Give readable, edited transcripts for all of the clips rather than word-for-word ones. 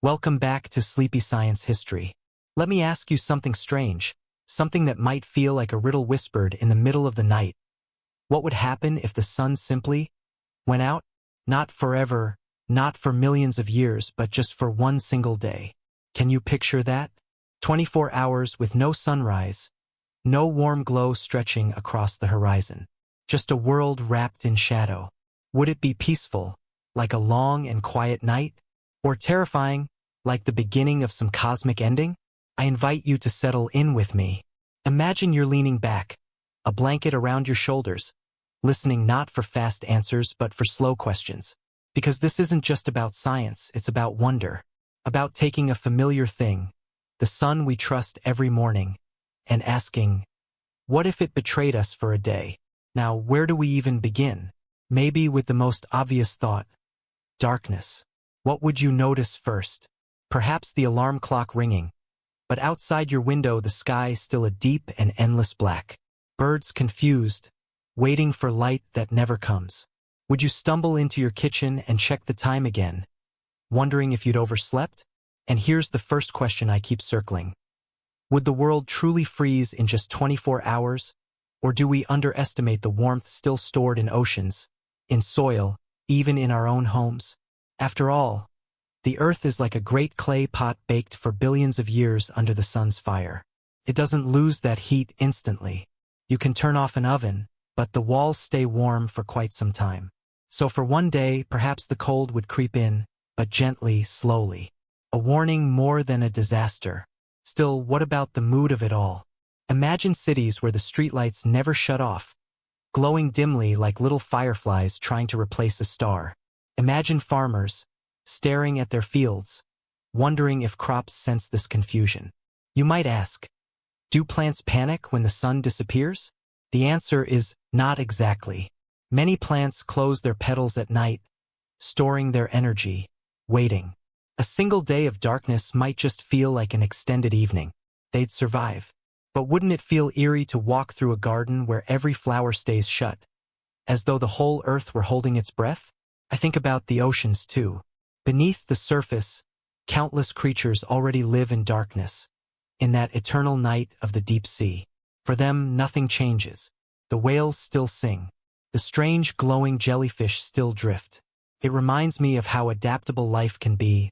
Welcome back to Sleepy Science History. Let me ask you something strange, something that might feel like a riddle whispered in the middle of the night. What would happen if the sun simply went out? Not forever, not for millions of years, but just for one single day. Can you picture that? 24 hours with no sunrise, no warm glow stretching across the horizon. Just a world wrapped in shadow. Would it be peaceful, like a long and quiet night? Or terrifying, like the beginning of some cosmic ending? I invite you to settle in with me. Imagine you're leaning back, a blanket around your shoulders, listening not for fast answers but for slow questions. Because this isn't just about science, it's about wonder. About taking a familiar thing, the sun we trust every morning, and asking, what if it betrayed us for a day? Now, where do we even begin? Maybe with the most obvious thought, darkness. What would you notice first? Perhaps the alarm clock ringing, but outside your window the sky still a deep and endless black. Birds confused, waiting for light that never comes. Would you stumble into your kitchen and check the time again, wondering if you'd overslept? And here's the first question I keep circling. Would the world truly freeze in just 24 hours? Or do we underestimate the warmth still stored in oceans, in soil, even in our own homes? After all, the Earth is like a great clay pot baked for billions of years under the sun's fire. It doesn't lose that heat instantly. You can turn off an oven, but the walls stay warm for quite some time. So for one day, perhaps the cold would creep in, but gently, slowly. A warning more than a disaster. Still, what about the mood of it all? Imagine cities where the streetlights never shut off, glowing dimly like little fireflies trying to replace a star. Imagine farmers, staring at their fields, wondering if crops sense this confusion. You might ask, do plants panic when the sun disappears? The answer is not exactly. Many plants close their petals at night, storing their energy, waiting. A single day of darkness might just feel like an extended evening. They'd survive. But wouldn't it feel eerie to walk through a garden where every flower stays shut, as though the whole earth were holding its breath? I think about the oceans too. Beneath the surface, countless creatures already live in darkness, in that eternal night of the deep sea. For them, nothing changes. The whales still sing. The strange glowing jellyfish still drift. It reminds me of how adaptable life can be,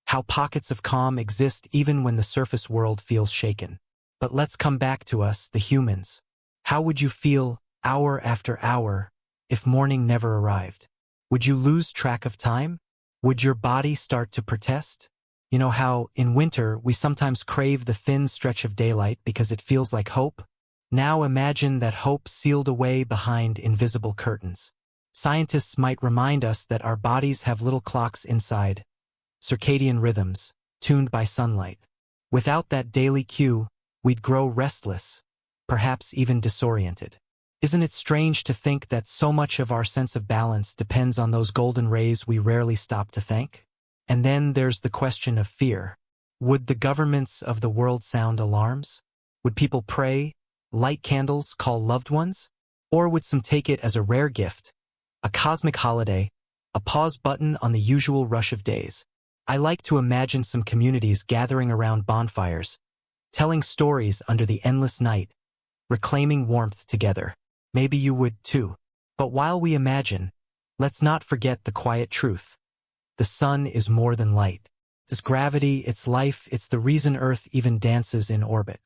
how pockets of calm exist even when the surface world feels shaken. But let's come back to us, the humans. How would you feel, hour after hour, if morning never arrived? Would you lose track of time? Would your body start to protest? You know how, in winter, we sometimes crave the thin stretch of daylight because it feels like hope? Now imagine that hope sealed away behind invisible curtains. Scientists might remind us that our bodies have little clocks inside, circadian rhythms, tuned by sunlight. Without that daily cue, we'd grow restless, perhaps even disoriented. Isn't it strange to think that so much of our sense of balance depends on those golden rays we rarely stop to thank? And then there's the question of fear. Would the governments of the world sound alarms? Would people pray, light candles, call loved ones? Or would some take it as a rare gift, a cosmic holiday, a pause button on the usual rush of days? I like to imagine some communities gathering around bonfires, telling stories under the endless night, reclaiming warmth together. Maybe you would too. But while we imagine, let's not forget the quiet truth. The sun is more than light. It's gravity, it's life, it's the reason Earth even dances in orbit.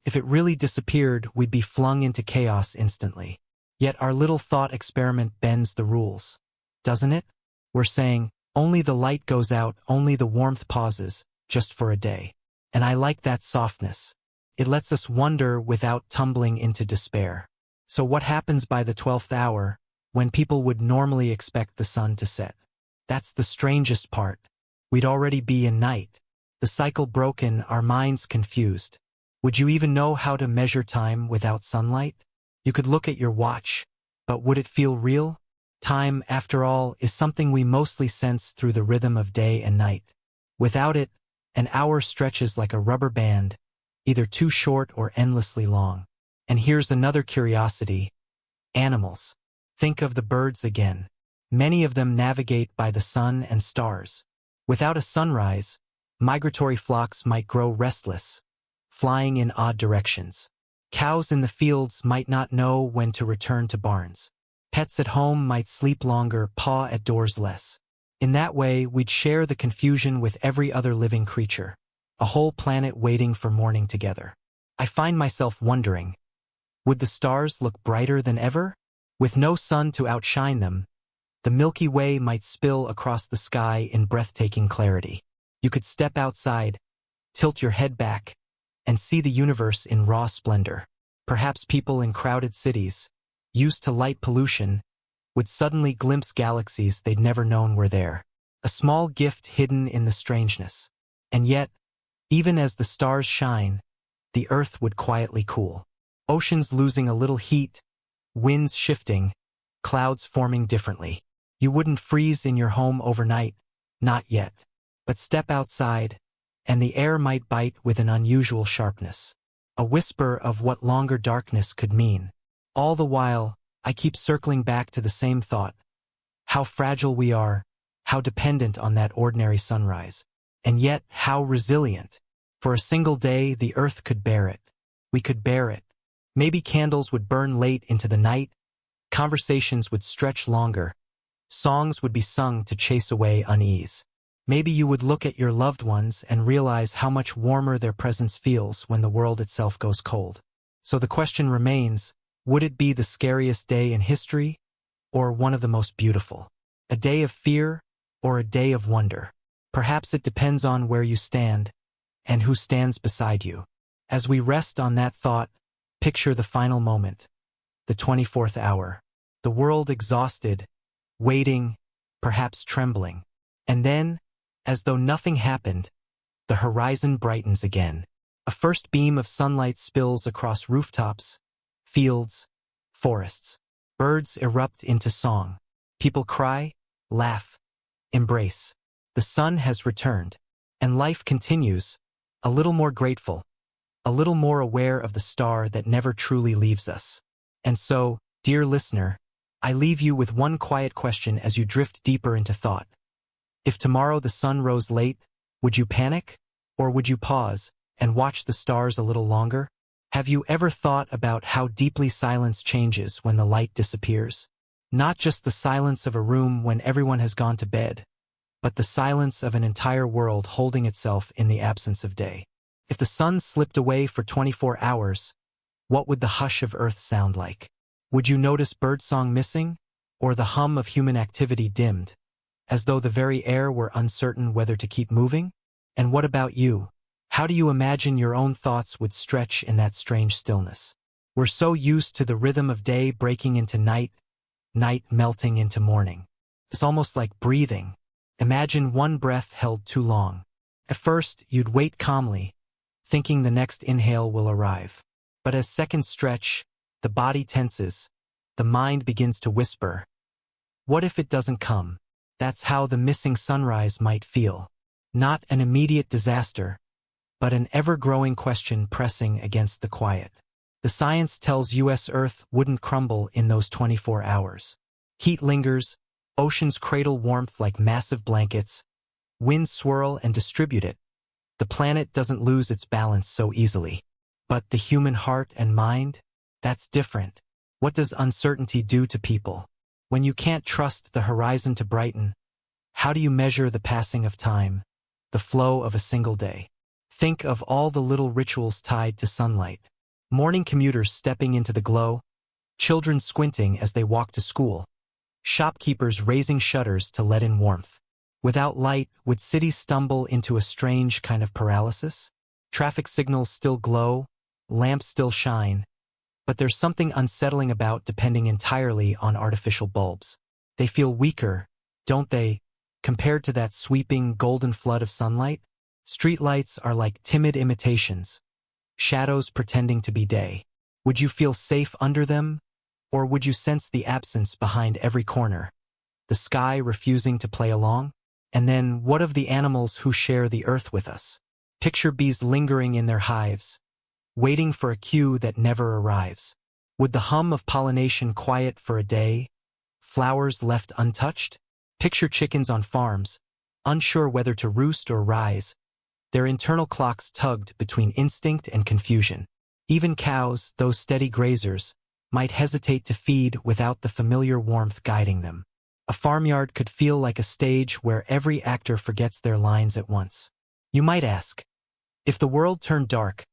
If it really disappeared, we'd be flung into chaos instantly. Yet our little thought experiment bends the rules, doesn't it? We're saying, only the light goes out, only the warmth pauses, just for a day. And I like that softness. It lets us wonder without tumbling into despair. So what happens by the 12th hour, when people would normally expect the sun to set? That's the strangest part. We'd already be in night. The cycle broken, our minds confused. Would you even know how to measure time without sunlight? You could look at your watch, but would it feel real? Time, after all, is something we mostly sense through the rhythm of day and night. Without it, an hour stretches like a rubber band, either too short or endlessly long. And here's another curiosity. Animals. Think of the birds again. Many of them navigate by the sun and stars. Without a sunrise, Migratory flocks might grow restless, flying in odd directions. Cows in the fields might not know when to return to barns. Pets at home might sleep longer, paw at doors less. In that way, we'd share the confusion with every other living creature, a whole planet waiting for morning together. I find myself wondering, would the stars look brighter than ever? With no sun to outshine them, the Milky Way might spill across the sky in breathtaking clarity. You could step outside, tilt your head back, and see the universe in raw splendor. Perhaps people in crowded cities, used to light pollution, would suddenly glimpse galaxies they'd never known were there. A small gift hidden in the strangeness. And yet, even as the stars shine, the earth would quietly cool. Oceans losing a little heat, winds shifting, clouds forming differently. You wouldn't freeze in your home overnight, not yet. But step outside, and the air might bite with an unusual sharpness. A whisper of what longer darkness could mean. All the while, I keep circling back to the same thought. How fragile we are, how dependent on that ordinary sunrise. And yet, how resilient. For a single day, the earth could bear it. We could bear it. Maybe candles would burn late into the night, conversations would stretch longer, songs would be sung to chase away unease. Maybe you would look at your loved ones and realize how much warmer their presence feels when the world itself goes cold. So the question remains, would it be the scariest day in history, or one of the most beautiful? A day of fear, or a day of wonder? Perhaps it depends on where you stand, and who stands beside you. As we rest on that thought, picture the final moment, the 24th hour. The world exhausted, waiting, perhaps trembling. And then, as though nothing happened, the horizon brightens again. A first beam of sunlight spills across rooftops, fields, forests. Birds erupt into song. People cry, laugh, embrace. The sun has returned, and life continues, a little more grateful, a little more aware of the star that never truly leaves us. And so, dear listener, I leave you with one quiet question as you drift deeper into thought. If tomorrow the sun rose late, would you panic? Or would you pause and watch the stars a little longer? Have you ever thought about how deeply silence changes when the light disappears? Not just the silence of a room when everyone has gone to bed, but the silence of an entire world holding itself in the absence of day. If the sun slipped away for 24 hours, what would the hush of earth sound like? Would you notice birdsong missing, or the hum of human activity dimmed, as though the very air were uncertain whether to keep moving? And what about you? How do you imagine your own thoughts would stretch in that strange stillness? We're so used to the rhythm of day breaking into night, night melting into morning. It's almost like breathing. Imagine one breath held too long. At first, you'd wait calmly, thinking the next inhale will arrive. But as seconds stretch, the body tenses, the mind begins to whisper. What if it doesn't come? That's how the missing sunrise might feel. Not an immediate disaster, but an ever-growing question pressing against the quiet. The science tells us Earth wouldn't crumble in those 24 hours. Heat lingers, oceans cradle warmth like massive blankets, winds swirl and distribute it. The planet doesn't lose its balance so easily. But the human heart and mind? That's different. What does uncertainty do to people? When you can't trust the horizon to brighten, how do you measure the passing of time, the flow of a single day? Think of all the little rituals tied to sunlight. Morning commuters stepping into the glow, children squinting as they walk to school, shopkeepers raising shutters to let in warmth. Without light, would cities stumble into a strange kind of paralysis? Traffic signals still glow, lamps still shine, but there's something unsettling about depending entirely on artificial bulbs. They feel weaker, don't they, compared to that sweeping golden flood of sunlight? Streetlights are like timid imitations, shadows pretending to be day. Would you feel safe under them, or would you sense the absence behind every corner, the sky refusing to play along? And then, what of the animals who share the earth with us? Picture bees lingering in their hives, waiting for a cue that never arrives. Would the hum of pollination quiet for a day, flowers left untouched? Picture chickens on farms, unsure whether to roost or rise, Their internal clocks tugged between instinct and confusion. Even cows, those steady grazers, might hesitate to feed without the familiar warmth guiding them. A farmyard could feel like a stage where every actor forgets their lines at once. You might ask, if the world turned dark,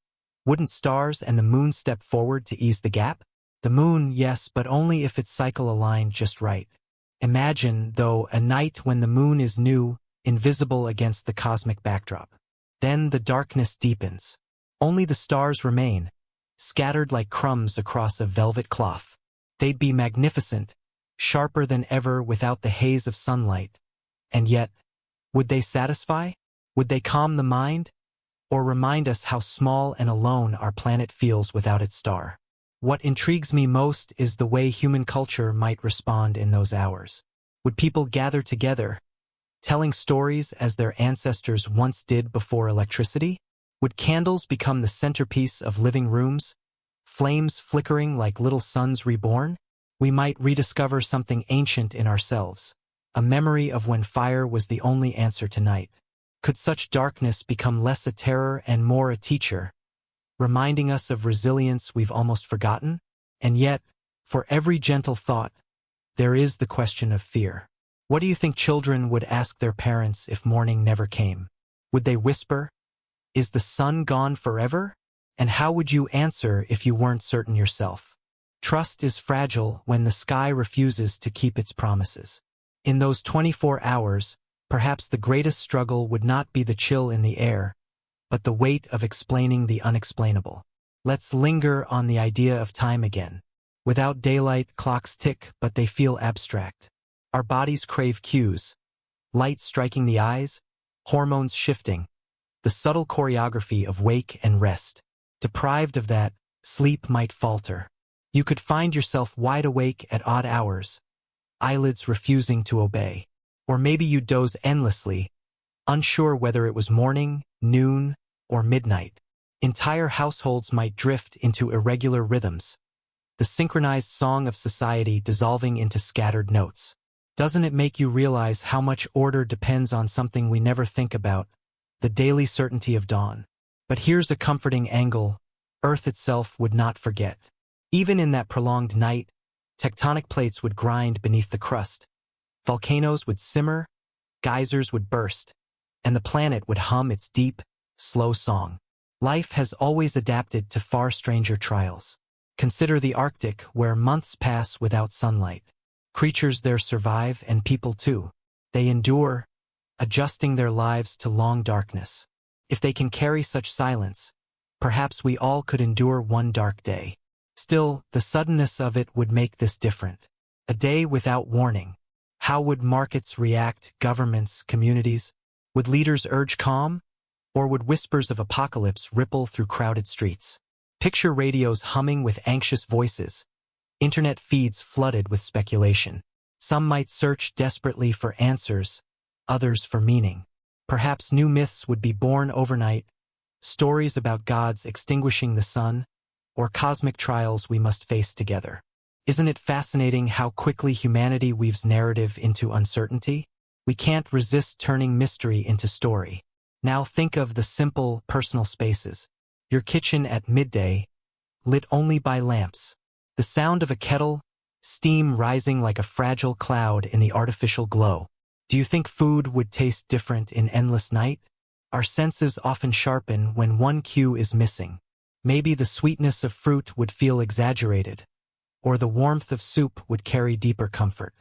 wouldn't stars and the moon step forward to ease the gap? The moon, yes, but only if its cycle aligned just right. Imagine, though, a night when the moon is new, invisible against the cosmic backdrop. Then the darkness deepens. Only the stars remain, scattered like crumbs across a velvet cloth. They'd be magnificent, sharper than ever without the haze of sunlight. And yet, would they satisfy? Would they calm the mind? Or remind us how small and alone our planet feels without its star? What intrigues me most is the way human culture might respond in those hours. Would people gather together, telling stories as their ancestors once did before electricity? Would candles become the centerpiece of living rooms, flames flickering like little suns reborn? We might rediscover something ancient in ourselves, a memory of when fire was the only answer to night. Could such darkness become less a terror and more a teacher, reminding us of resilience we've almost forgotten? And yet, for every gentle thought, there is the question of fear. What do you think children would ask their parents if morning never came? Would they whisper, "Is the sun gone forever?" And how would you answer if you weren't certain yourself? Trust is fragile when the sky refuses to keep its promises. In those 24 hours, perhaps the greatest struggle would not be the chill in the air, but the weight of explaining the unexplainable. Let's linger on the idea of time again. Without daylight, clocks tick, but they feel abstract. Our bodies crave cues, light striking the eyes, hormones shifting, the subtle choreography of wake and rest. Deprived of that, sleep might falter. You could find yourself wide awake at odd hours, eyelids refusing to obey. Or maybe you doze endlessly, unsure whether it was morning, noon, or midnight. Entire households might drift into irregular rhythms, the synchronized song of society dissolving into scattered notes. Doesn't it make you realize how much order depends on something we never think about, the daily certainty of dawn? But here's a comforting angle: Earth itself would not forget. Even in that prolonged night, tectonic plates would grind beneath the crust, volcanoes would simmer, geysers would burst, and the planet would hum its deep, slow song. Life has always adapted to far stranger trials. Consider the Arctic, where months pass without sunlight. Creatures there survive, and people too. They endure, adjusting their lives to long darkness. If they can carry such silence, perhaps we all could endure one dark day. Still, the suddenness of it would make this different. A day without warning. How would markets react, governments, communities? Would leaders urge calm? Or would whispers of apocalypse ripple through crowded streets? Picture radios humming with anxious voices, internet feeds flooded with speculation. Some might search desperately for answers, others for meaning. Perhaps new myths would be born overnight, stories about gods extinguishing the sun, or cosmic trials we must face together. Isn't it fascinating how quickly humanity weaves narrative into uncertainty? We can't resist turning mystery into story. Now think of the simple, personal spaces. Your kitchen at midday, lit only by lamps. The sound of a kettle, steam rising like a fragile cloud in the artificial glow. Do you think food would taste different in endless night? Our senses often sharpen when one cue is missing. Maybe the sweetness of fruit would feel exaggerated, or the warmth of soup would carry deeper comfort.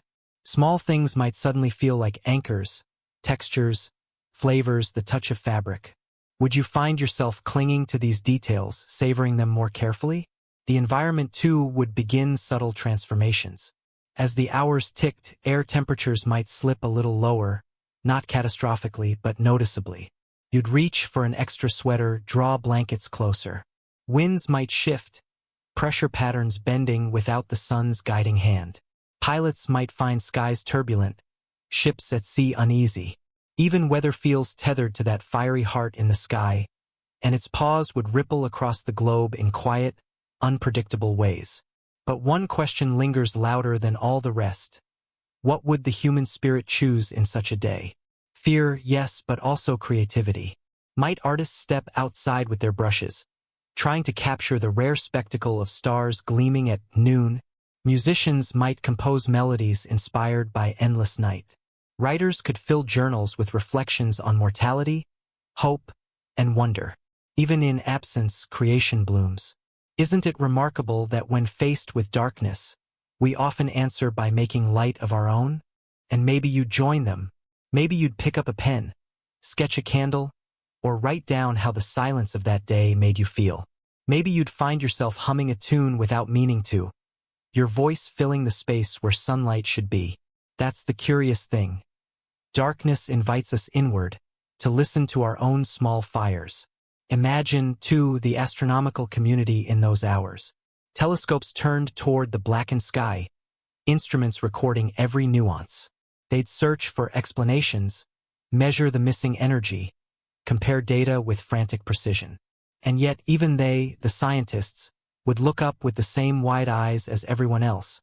Small things might suddenly feel like anchors, textures, flavors, the touch of fabric. Would you find yourself clinging to these details, savoring them more carefully? The environment, too, would begin subtle transformations. As the hours ticked, air temperatures might slip a little lower, not catastrophically, but noticeably. You'd reach for an extra sweater, draw blankets closer. Winds might shift, pressure patterns bending without the sun's guiding hand. Pilots might find skies turbulent, ships at sea uneasy. Even weather feels tethered to that fiery heart in the sky, and its pause would ripple across the globe in quiet, unpredictable ways. But one question lingers louder than all the rest. What would the human spirit choose in such a day? Fear, yes, but also creativity. Might artists step outside with their brushes, trying to capture the rare spectacle of stars gleaming at noon? Musicians might compose melodies inspired by endless night. Writers could fill journals with reflections on mortality, hope, and wonder. Even in absence, creation blooms. Isn't it remarkable that when faced with darkness, we often answer by making light of our own? And maybe you'd join them. Maybe you'd pick up a pen, sketch a candle, or write down how the silence of that day made you feel. Maybe you'd find yourself humming a tune without meaning to, your voice filling the space where sunlight should be. That's the curious thing. Darkness invites us inward, to listen to our own small fires. Imagine, too, the astronomical community in those hours. Telescopes turned toward the blackened sky, instruments recording every nuance. They'd search for explanations, measure the missing energy, compare data with frantic precision. And yet even they, the scientists, would look up with the same wide eyes as everyone else,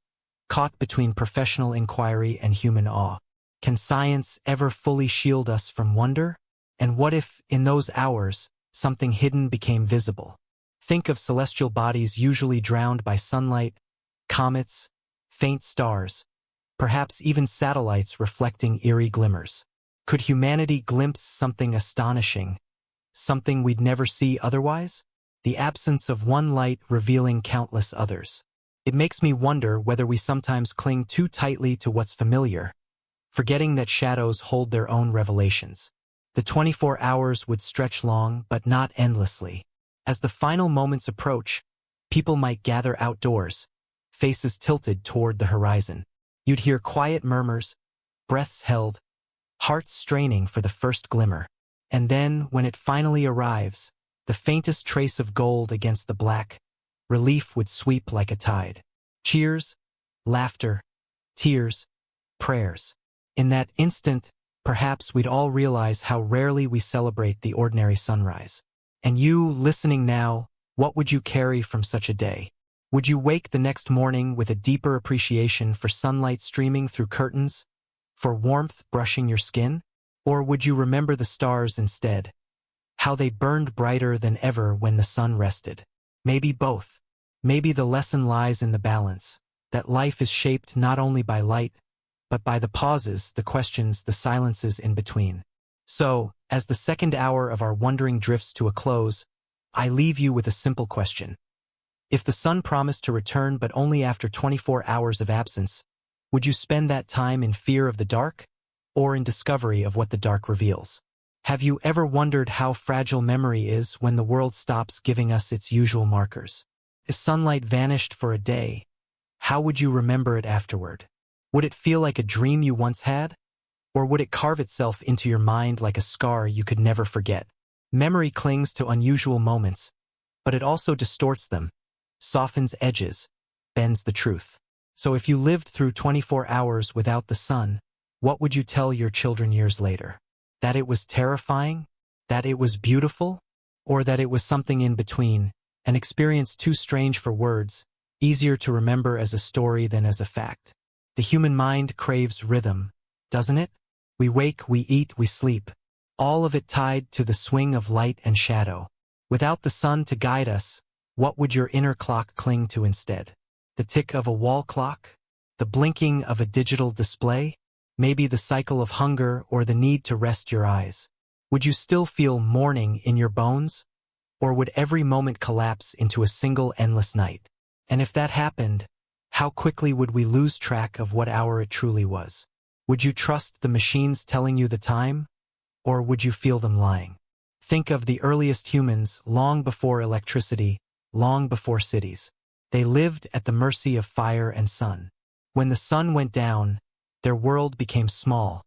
caught between professional inquiry and human awe. Can science ever fully shield us from wonder? And what if, in those hours, something hidden became visible? Think of celestial bodies usually drowned by sunlight, comets, faint stars, perhaps even satellites reflecting eerie glimmers. Could humanity glimpse something astonishing, something we'd never see otherwise? The absence of one light revealing countless others. It makes me wonder whether we sometimes cling too tightly to what's familiar, forgetting that shadows hold their own revelations. The 24 hours would stretch long, but not endlessly. As the final moments approach, people might gather outdoors, faces tilted toward the horizon. You'd hear quiet murmurs, breaths held, hearts straining for the first glimmer. And then, when it finally arrives, the faintest trace of gold against the black, relief would sweep like a tide. Cheers, laughter, tears, prayers. In that instant, perhaps we'd all realize how rarely we celebrate the ordinary sunrise. And you, listening now, what would you carry from such a day? Would you wake the next morning with a deeper appreciation for sunlight streaming through curtains, for warmth brushing your skin? Or would you remember the stars instead, how they burned brighter than ever when the sun rested? Maybe both. Maybe the lesson lies in the balance, that life is shaped not only by light, but by the pauses, the questions, the silences in between. So, as the second hour of our wandering drifts to a close, I leave you with a simple question. If the sun promised to return but only after 24 hours of absence, would you spend that time in fear of the dark, or in discovery of what the dark reveals? Have you ever wondered how fragile memory is when the world stops giving us its usual markers? If sunlight vanished for a day, how would you remember it afterward? Would it feel like a dream you once had? Or would it carve itself into your mind like a scar you could never forget? Memory clings to unusual moments, but it also distorts them, softens edges, bends the truth. So if you lived through 24 hours without the sun, what would you tell your children years later? That it was terrifying? That it was beautiful? Or that it was something in between, an experience too strange for words, easier to remember as a story than as a fact? The human mind craves rhythm, doesn't it? We wake, we eat, we sleep, all of it tied to the swing of light and shadow. Without the sun to guide us, what would your inner clock cling to instead? The tick of a wall clock? The blinking of a digital display? Maybe the cycle of hunger or the need to rest your eyes? Would you still feel morning in your bones? Or would every moment collapse into a single endless night? And if that happened, how quickly would we lose track of what hour it truly was? Would you trust the machines telling you the time? Or would you feel them lying? Think of the earliest humans long before electricity, long before cities. They lived at the mercy of fire and sun. When the sun went down, their world became small,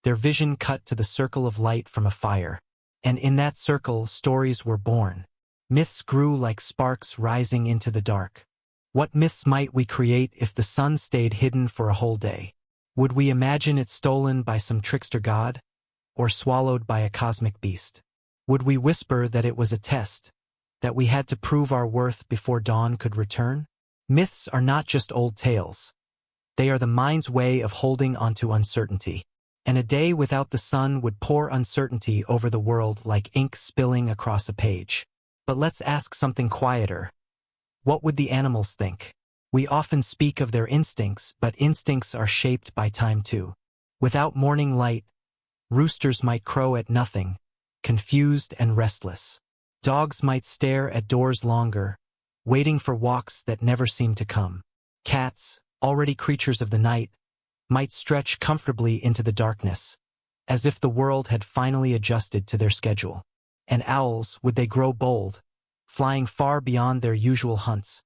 their vision cut to the circle of light from a fire. And in that circle, stories were born. Myths grew like sparks rising into the dark. What myths might we create if the sun stayed hidden for a whole day? Would we imagine it stolen by some trickster god, or swallowed by a cosmic beast? Would we whisper that it was a test, that we had to prove our worth before dawn could return? Myths are not just old tales. They are the mind's way of holding onto uncertainty. And a day without the sun would pour uncertainty over the world like ink spilling across a page. But let's ask something quieter. What would the animals think? We often speak of their instincts, but instincts are shaped by time too. Without morning light, roosters might crow at nothing, confused and restless. Dogs might stare at doors longer, waiting for walks that never seem to come. Cats, already creatures of the night, might stretch comfortably into the darkness, as if the world had finally adjusted to their schedule. And owls, would they grow bold, flying far beyond their usual hunts,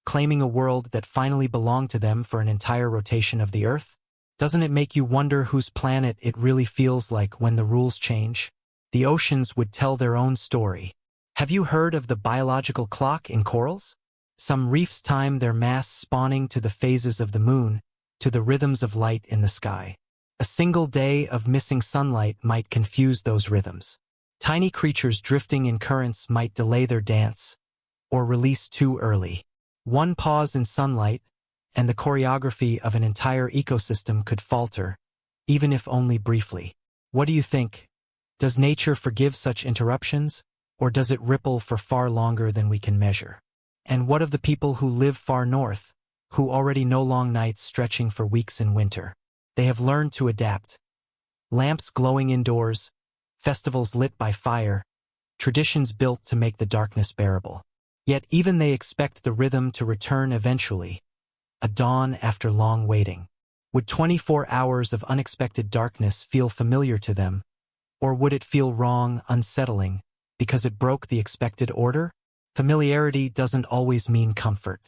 claiming a world that finally belonged to them for an entire rotation of the Earth? Doesn't it make you wonder whose planet it really feels like when the rules change? The oceans would tell their own story. Have you heard of the biological clock in corals? Some reefs time their mass spawning to the phases of the moon, to the rhythms of light in the sky. A single day of missing sunlight might confuse those rhythms. Tiny creatures drifting in currents might delay their dance, or release too early. One pause in sunlight, and the choreography of an entire ecosystem could falter, even if only briefly. What do you think? Does nature forgive such interruptions, or does it ripple for far longer than we can measure? And what of the people who live far north, who already know long nights stretching for weeks in winter? They have learned to adapt. Lamps glowing indoors, festivals lit by fire, traditions built to make the darkness bearable. Yet even they expect the rhythm to return eventually, a dawn after long waiting. Would 24 hours of unexpected darkness feel familiar to them, or would it feel wrong, unsettling, because it broke the expected order? Familiarity doesn't always mean comfort.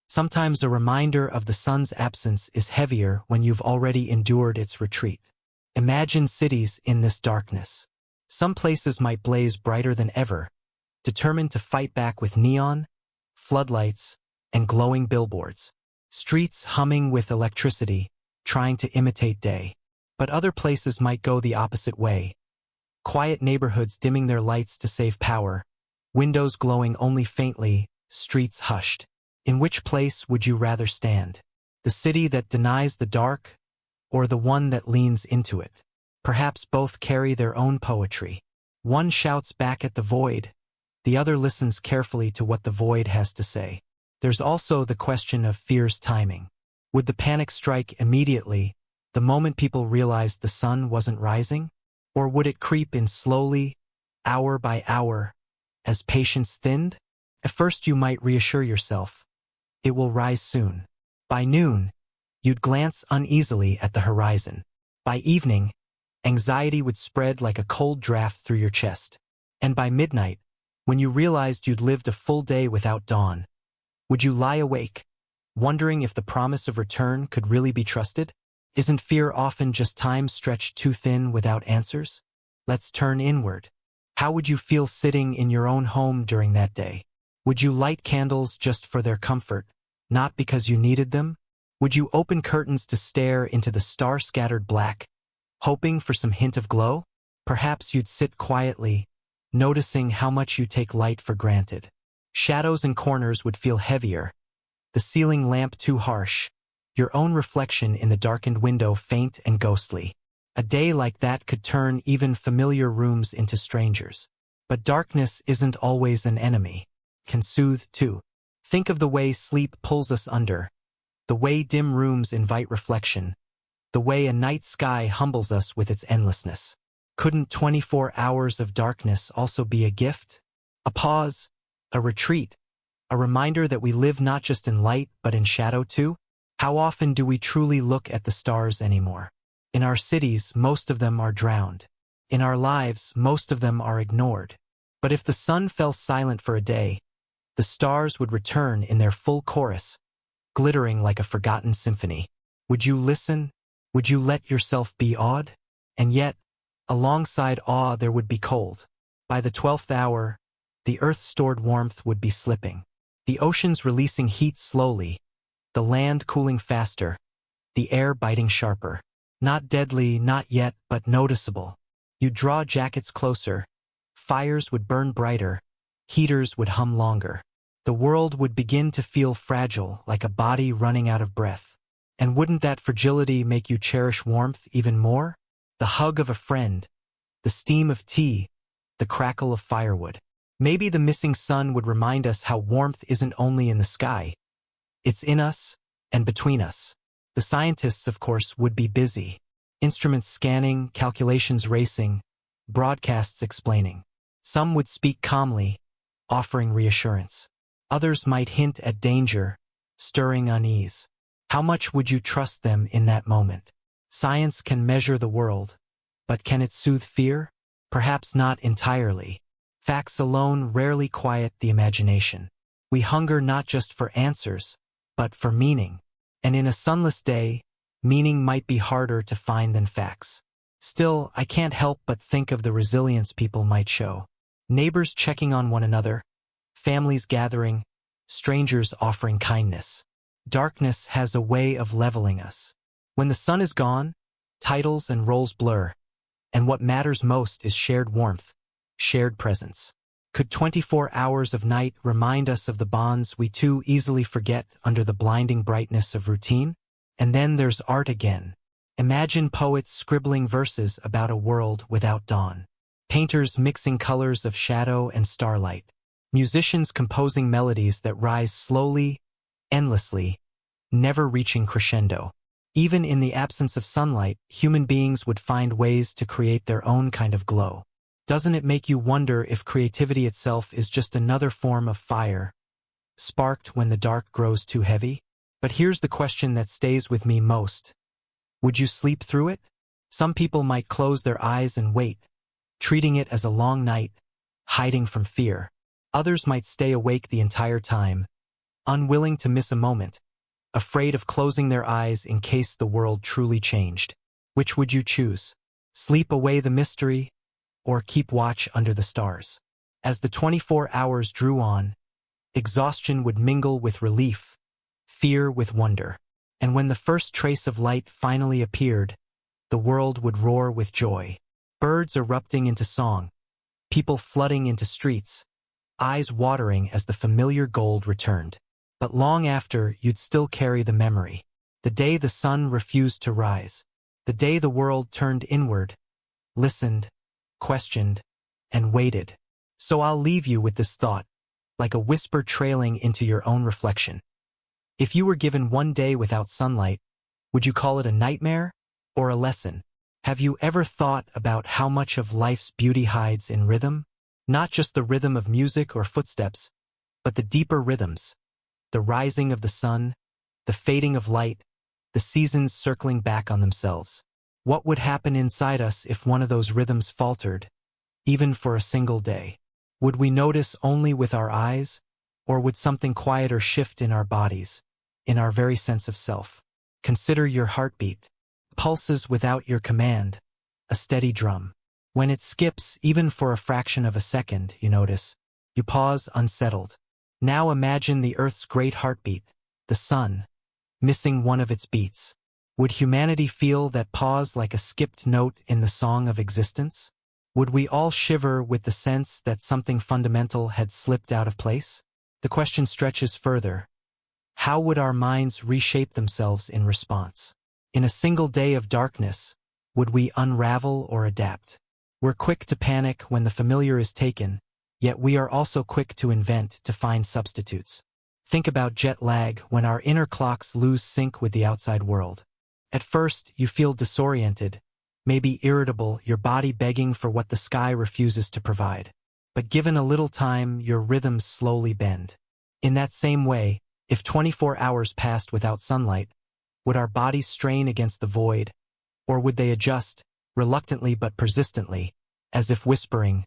Sometimes a reminder of the sun's absence is heavier when you've already endured its retreat. Imagine cities in this darkness. Some places might blaze brighter than ever, determined to fight back with neon, floodlights, and glowing billboards. Streets humming with electricity, trying to imitate day. But other places might go the opposite way. Quiet neighborhoods dimming their lights to save power, windows glowing only faintly, streets hushed. In which place would you rather stand? The city that denies the dark, or the one that leans into it? Perhaps both carry their own poetry. One shouts back at the void, the other listens carefully to what the void has to say. There's also the question of fear's timing. Would the panic strike immediately, the moment people realized the sun wasn't rising? Or would it creep in slowly, hour by hour, as patience thinned? At first you might reassure yourself. It will rise soon. By noon, you'd glance uneasily at the horizon. By evening, anxiety would spread like a cold draft through your chest. And by midnight, when you realized you'd lived a full day without dawn, would you lie awake, wondering if the promise of return could really be trusted? Isn't fear often just time stretched too thin without answers? Let's turn inward. How would you feel sitting in your own home during that day? Would you light candles just for their comfort, not because you needed them? Would you open curtains to stare into the star-scattered black, hoping for some hint of glow? Perhaps you'd sit quietly, noticing how much you take light for granted. Shadows and corners would feel heavier, the ceiling lamp too harsh, your own reflection in the darkened window faint and ghostly. A day like that could turn even familiar rooms into strangers. But darkness isn't always an enemy. Can soothe too. Think of the way sleep pulls us under, the way dim rooms invite reflection, the way a night sky humbles us with its endlessness. Couldn't 24 hours of darkness also be a gift? A pause, a retreat, a reminder that we live not just in light but in shadow too? How often do we truly look at the stars anymore? In our cities, most of them are drowned. In our lives, most of them are ignored. But if the sun fell silent for a day, the stars would return in their full chorus, glittering like a forgotten symphony. Would you listen? Would you let yourself be awed? And yet, alongside awe there would be cold. By the 12th hour, the Earth's stored warmth would be slipping. The oceans releasing heat slowly, the land cooling faster, the air biting sharper. Not deadly, not yet, but noticeable. You'd draw jackets closer, fires would burn brighter, heaters would hum longer. The world would begin to feel fragile, like a body running out of breath. And wouldn't that fragility make you cherish warmth even more? the hug of a friend, the steam of tea, the crackle of firewood. Maybe the missing sun would remind us how warmth isn't only in the sky. It's in us and between us. The scientists, of course, would be busy. Instruments scanning, calculations racing, broadcasts explaining. Some would speak calmly, offering reassurance. Others might hint at danger, stirring unease. How much would you trust them in that moment? Science can measure the world, but can it soothe fear? Perhaps not entirely. Facts alone rarely quiet the imagination. We hunger not just for answers, but for meaning. And in a sunless day, meaning might be harder to find than facts. Still, I can't help but think of the resilience people might show. Neighbors checking on one another, families gathering, strangers offering kindness. Darkness has a way of leveling us. When the sun is gone, titles and roles blur, and what matters most is shared warmth, shared presence. Could 24 hours of night remind us of the bonds we too easily forget under the blinding brightness of routine? And then there's art again. Imagine poets scribbling verses about a world without dawn. Painters mixing colors of shadow and starlight. Musicians composing melodies that rise slowly, endlessly, never reaching crescendo. Even in the absence of sunlight, human beings would find ways to create their own kind of glow. Doesn't it make you wonder if creativity itself is just another form of fire, sparked when the dark grows too heavy? But here's the question that stays with me most. Would you sleep through it? Some people might close their eyes and wait, treating it as a long night, hiding from fear. Others might stay awake the entire time, unwilling to miss a moment, afraid of closing their eyes in case the world truly changed. Which would you choose? Sleep away the mystery, or keep watch under the stars? As the 24 hours drew on, exhaustion would mingle with relief, fear with wonder. And when the first trace of light finally appeared, the world would roar with joy. Birds erupting into song, people flooding into streets, eyes watering as the familiar gold returned. But long after, you'd still carry the memory. The day the sun refused to rise. The day the world turned inward, listened, questioned, and waited. So I'll leave you with this thought, like a whisper trailing into your own reflection. If you were given one day without sunlight, would you call it a nightmare or a lesson? Have you ever thought about how much of life's beauty hides in rhythm? Not just the rhythm of music or footsteps, but the deeper rhythms. The rising of the sun, the fading of light, the seasons circling back on themselves. What would happen inside us if one of those rhythms faltered, even for a single day? Would we notice only with our eyes, or would something quieter shift in our bodies, in our very sense of self? Consider your heartbeat. Pulses without your command, a steady drum. When it skips, even for a fraction of a second, you notice. You pause unsettled. Now imagine the Earth's great heartbeat, the sun, missing one of its beats. Would humanity feel that pause like a skipped note in the song of existence? Would we all shiver with the sense that something fundamental had slipped out of place? The question stretches further. How would our minds reshape themselves in response? In a single day of darkness, would we unravel or adapt? We're quick to panic when the familiar is taken, yet we are also quick to invent to find substitutes. Think about jet lag when our inner clocks lose sync with the outside world. At first, you feel disoriented, maybe irritable, your body begging for what the sky refuses to provide. But given a little time, your rhythms slowly bend. In that same way, if 24 hours passed without sunlight, would our bodies strain against the void, or would they adjust, reluctantly but persistently, as if whispering,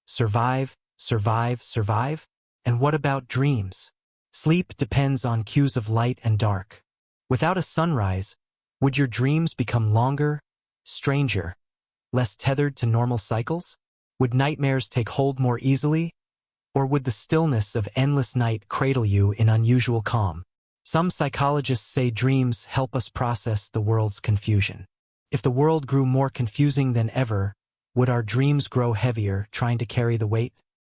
"Survive, survive, survive"? And what about dreams? Sleep depends on cues of light and dark. Without a sunrise, would your dreams become longer, stranger, less tethered to normal cycles? Would nightmares take hold more easily? Or would the stillness of endless night cradle you in unusual calm? Some psychologists say dreams help us process the world's confusion. If the world grew more confusing than ever, would our dreams grow heavier, trying to carry the weight?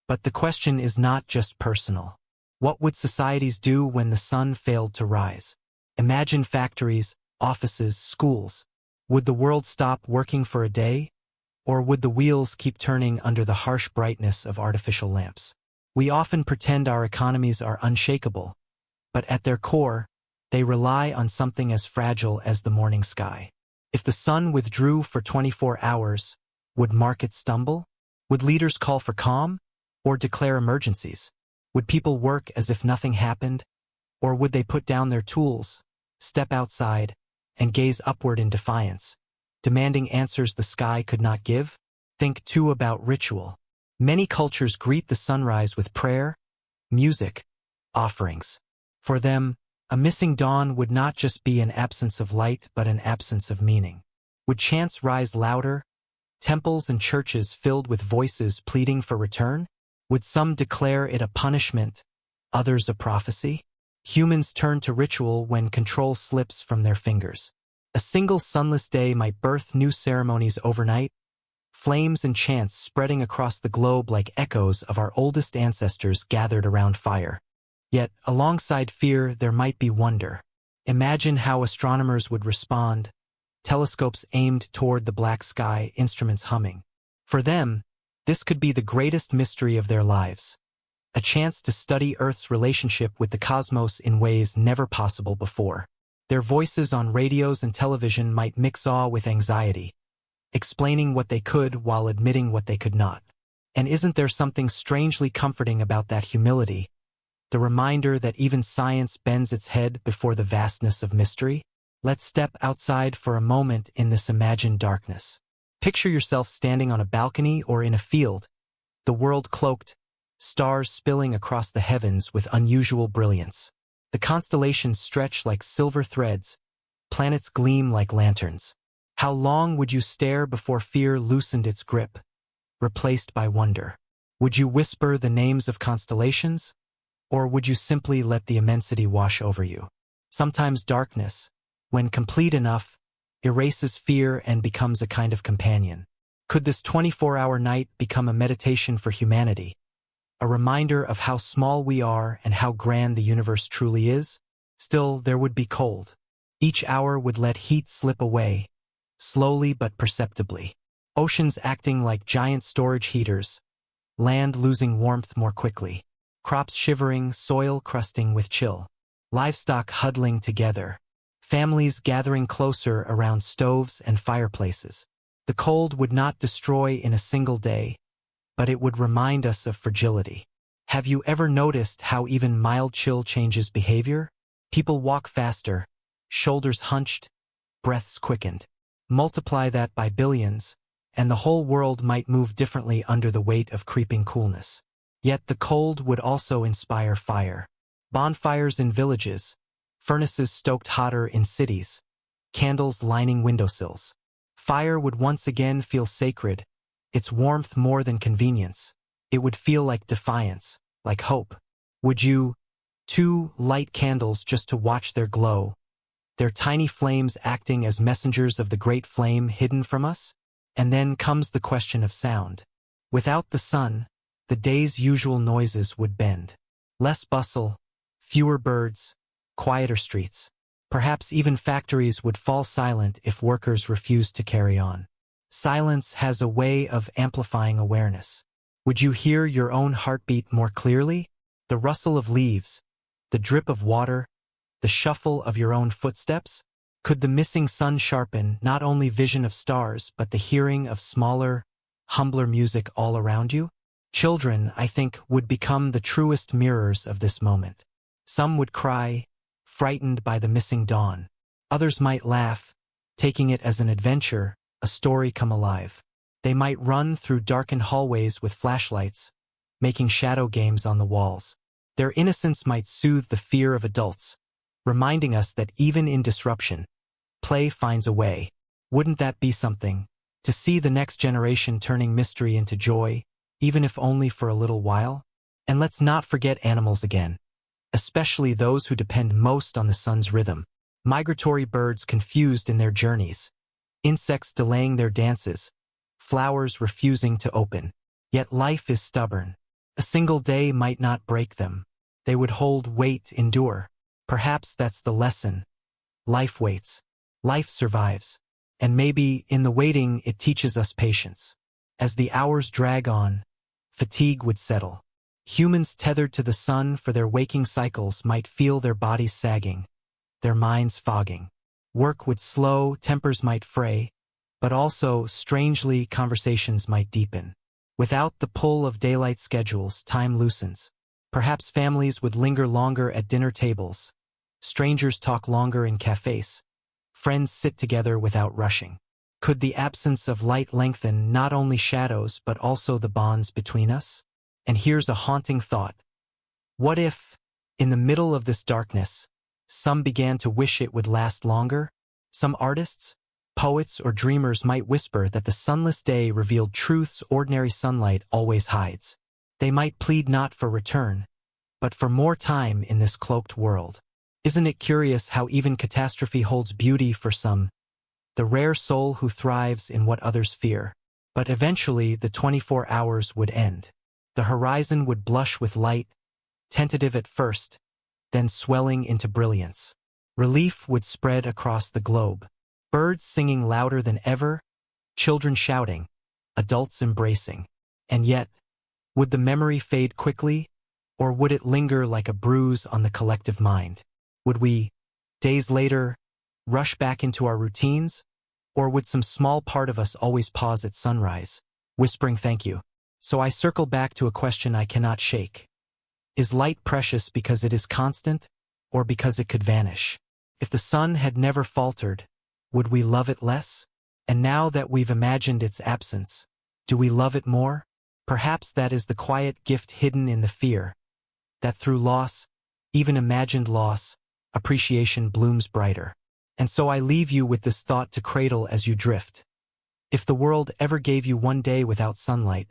But the question is not just personal. What would societies do when the sun failed to rise? Imagine factories, offices, schools. Would the world stop working for a day? Or would the wheels keep turning under the harsh brightness of artificial lamps? We often pretend our economies are unshakable, but at their core, they rely on something as fragile as the morning sky. If the sun withdrew for 24 hours, would markets stumble? Would leaders call for calm? Or declare emergencies? Would people work as if nothing happened? Or would they put down their tools, step outside, and gaze upward in defiance, demanding answers the sky could not give? Think too about ritual. Many cultures greet the sunrise with prayer, music, offerings. For them, a missing dawn would not just be an absence of light but an absence of meaning. Would chants rise louder, temples and churches filled with voices pleading for return? Would some declare it a punishment, others a prophecy? Humans turn to ritual when control slips from their fingers. A single sunless day might birth new ceremonies overnight, flames and chants spreading across the globe like echoes of our oldest ancestors gathered around fire. Yet, alongside fear, there might be wonder. Imagine how astronomers would respond, telescopes aimed toward the black sky, instruments humming. For them, this could be the greatest mystery of their lives, a chance to study Earth's relationship with the cosmos in ways never possible before. Their voices on radios and television might mix awe with anxiety, explaining what they could while admitting what they could not. And isn't there something strangely comforting about that humility? The reminder that even science bends its head before the vastness of mystery? Let's step outside for a moment in this imagined darkness. Picture yourself standing on a balcony or in a field, the world cloaked, stars spilling across the heavens with unusual brilliance. The constellations stretch like silver threads, planets gleam like lanterns. How long would you stare before fear loosened its grip, replaced by wonder? Would you whisper the names of constellations? Or would you simply let the immensity wash over you? Sometimes darkness, when complete enough, erases fear and becomes a kind of companion. Could this 24-hour night become a meditation for humanity? A reminder of how small we are and how grand the universe truly is? Still, there would be cold. Each hour would let heat slip away, slowly but perceptibly. Oceans acting like giant storage heaters, land losing warmth more quickly. Crops shivering, soil crusting with chill. Livestock huddling together. Families gathering closer around stoves and fireplaces. The cold would not destroy in a single day, but it would remind us of fragility. Have you ever noticed how even mild chill changes behavior? People walk faster, shoulders hunched, breaths quickened. Multiply that by billions, and the whole world might move differently under the weight of creeping coolness. Yet the cold would also inspire fire. Bonfires in villages, furnaces stoked hotter in cities, candles lining windowsills. Fire would once again feel sacred, its warmth more than convenience. It would feel like defiance, like hope. Would you, too, light candles just to watch their glow, their tiny flames acting as messengers of the great flame hidden from us? And then comes the question of sound. Without the sun, the day's usual noises would bend. Less bustle, fewer birds, quieter streets. Perhaps even factories would fall silent if workers refused to carry on. Silence has a way of amplifying awareness. Would you hear your own heartbeat more clearly? The rustle of leaves, the drip of water, the shuffle of your own footsteps? Could the missing sun sharpen not only vision of stars but the hearing of smaller, humbler music all around you? Children, I think, would become the truest mirrors of this moment. Some would cry, frightened by the missing dawn. Others might laugh, taking it as an adventure, a story come alive. They might run through darkened hallways with flashlights, making shadow games on the walls. Their innocence might soothe the fear of adults, reminding us that even in disruption, play finds a way. Wouldn't that be something? To see the next generation turning mystery into joy, even if only for a little while? And let's not forget animals again, especially those who depend most on the sun's rhythm. Migratory birds confused in their journeys, insects delaying their dances, flowers refusing to open. Yet life is stubborn. A single day might not break them. They would hold, wait, endure. Perhaps that's the lesson. Life waits. Life survives. And maybe, in the waiting, it teaches us patience. As the hours drag on, fatigue would settle. Humans tethered to the sun for their waking cycles might feel their bodies sagging, their minds fogging. Work would slow, tempers might fray, but also, strangely, conversations might deepen. Without the pull of daylight schedules, time loosens. Perhaps families would linger longer at dinner tables. Strangers talk longer in cafes. Friends sit together without rushing. Could the absence of light lengthen not only shadows but also the bonds between us? And here's a haunting thought. What if, in the middle of this darkness, some began to wish it would last longer? Some artists, poets, or dreamers might whisper that the sunless day revealed truths ordinary sunlight always hides. They might plead not for return, but for more time in this cloaked world. Isn't it curious how even catastrophe holds beauty for some, the rare soul who thrives in what others fear? But eventually the 24 hours would end. The horizon would blush with light, tentative at first, then swelling into brilliance. Relief would spread across the globe. Birds singing louder than ever, children shouting, adults embracing. And yet, would the memory fade quickly, or would it linger like a bruise on the collective mind? Would we, days later, rush back into our routines, or would some small part of us always pause at sunrise, whispering thank you? So I circle back to a question I cannot shake. Is light precious because it is constant, or because it could vanish? If the sun had never faltered, would we love it less? And now that we've imagined its absence, do we love it more? Perhaps that is the quiet gift hidden in the fear, that through loss, even imagined loss, appreciation blooms brighter. And so I leave you with this thought to cradle as you drift. If the world ever gave you one day without sunlight,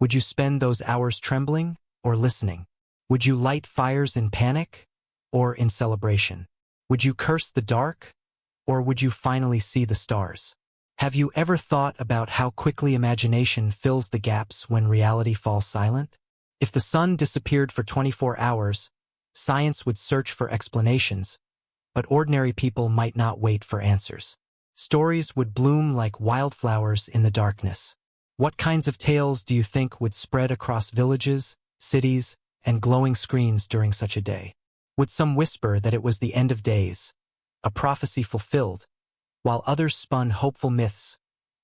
would you spend those hours trembling or listening? Would you light fires in panic or in celebration? Would you curse the dark, or would you finally see the stars? Have you ever thought about how quickly imagination fills the gaps when reality falls silent? If the sun disappeared for 24 hours, science would search for explanations, but ordinary people might not wait for answers. Stories would bloom like wildflowers in the darkness. What kinds of tales do you think would spread across villages, cities, and glowing screens during such a day? Would some whisper that it was the end of days, a prophecy fulfilled, while others spun hopeful myths,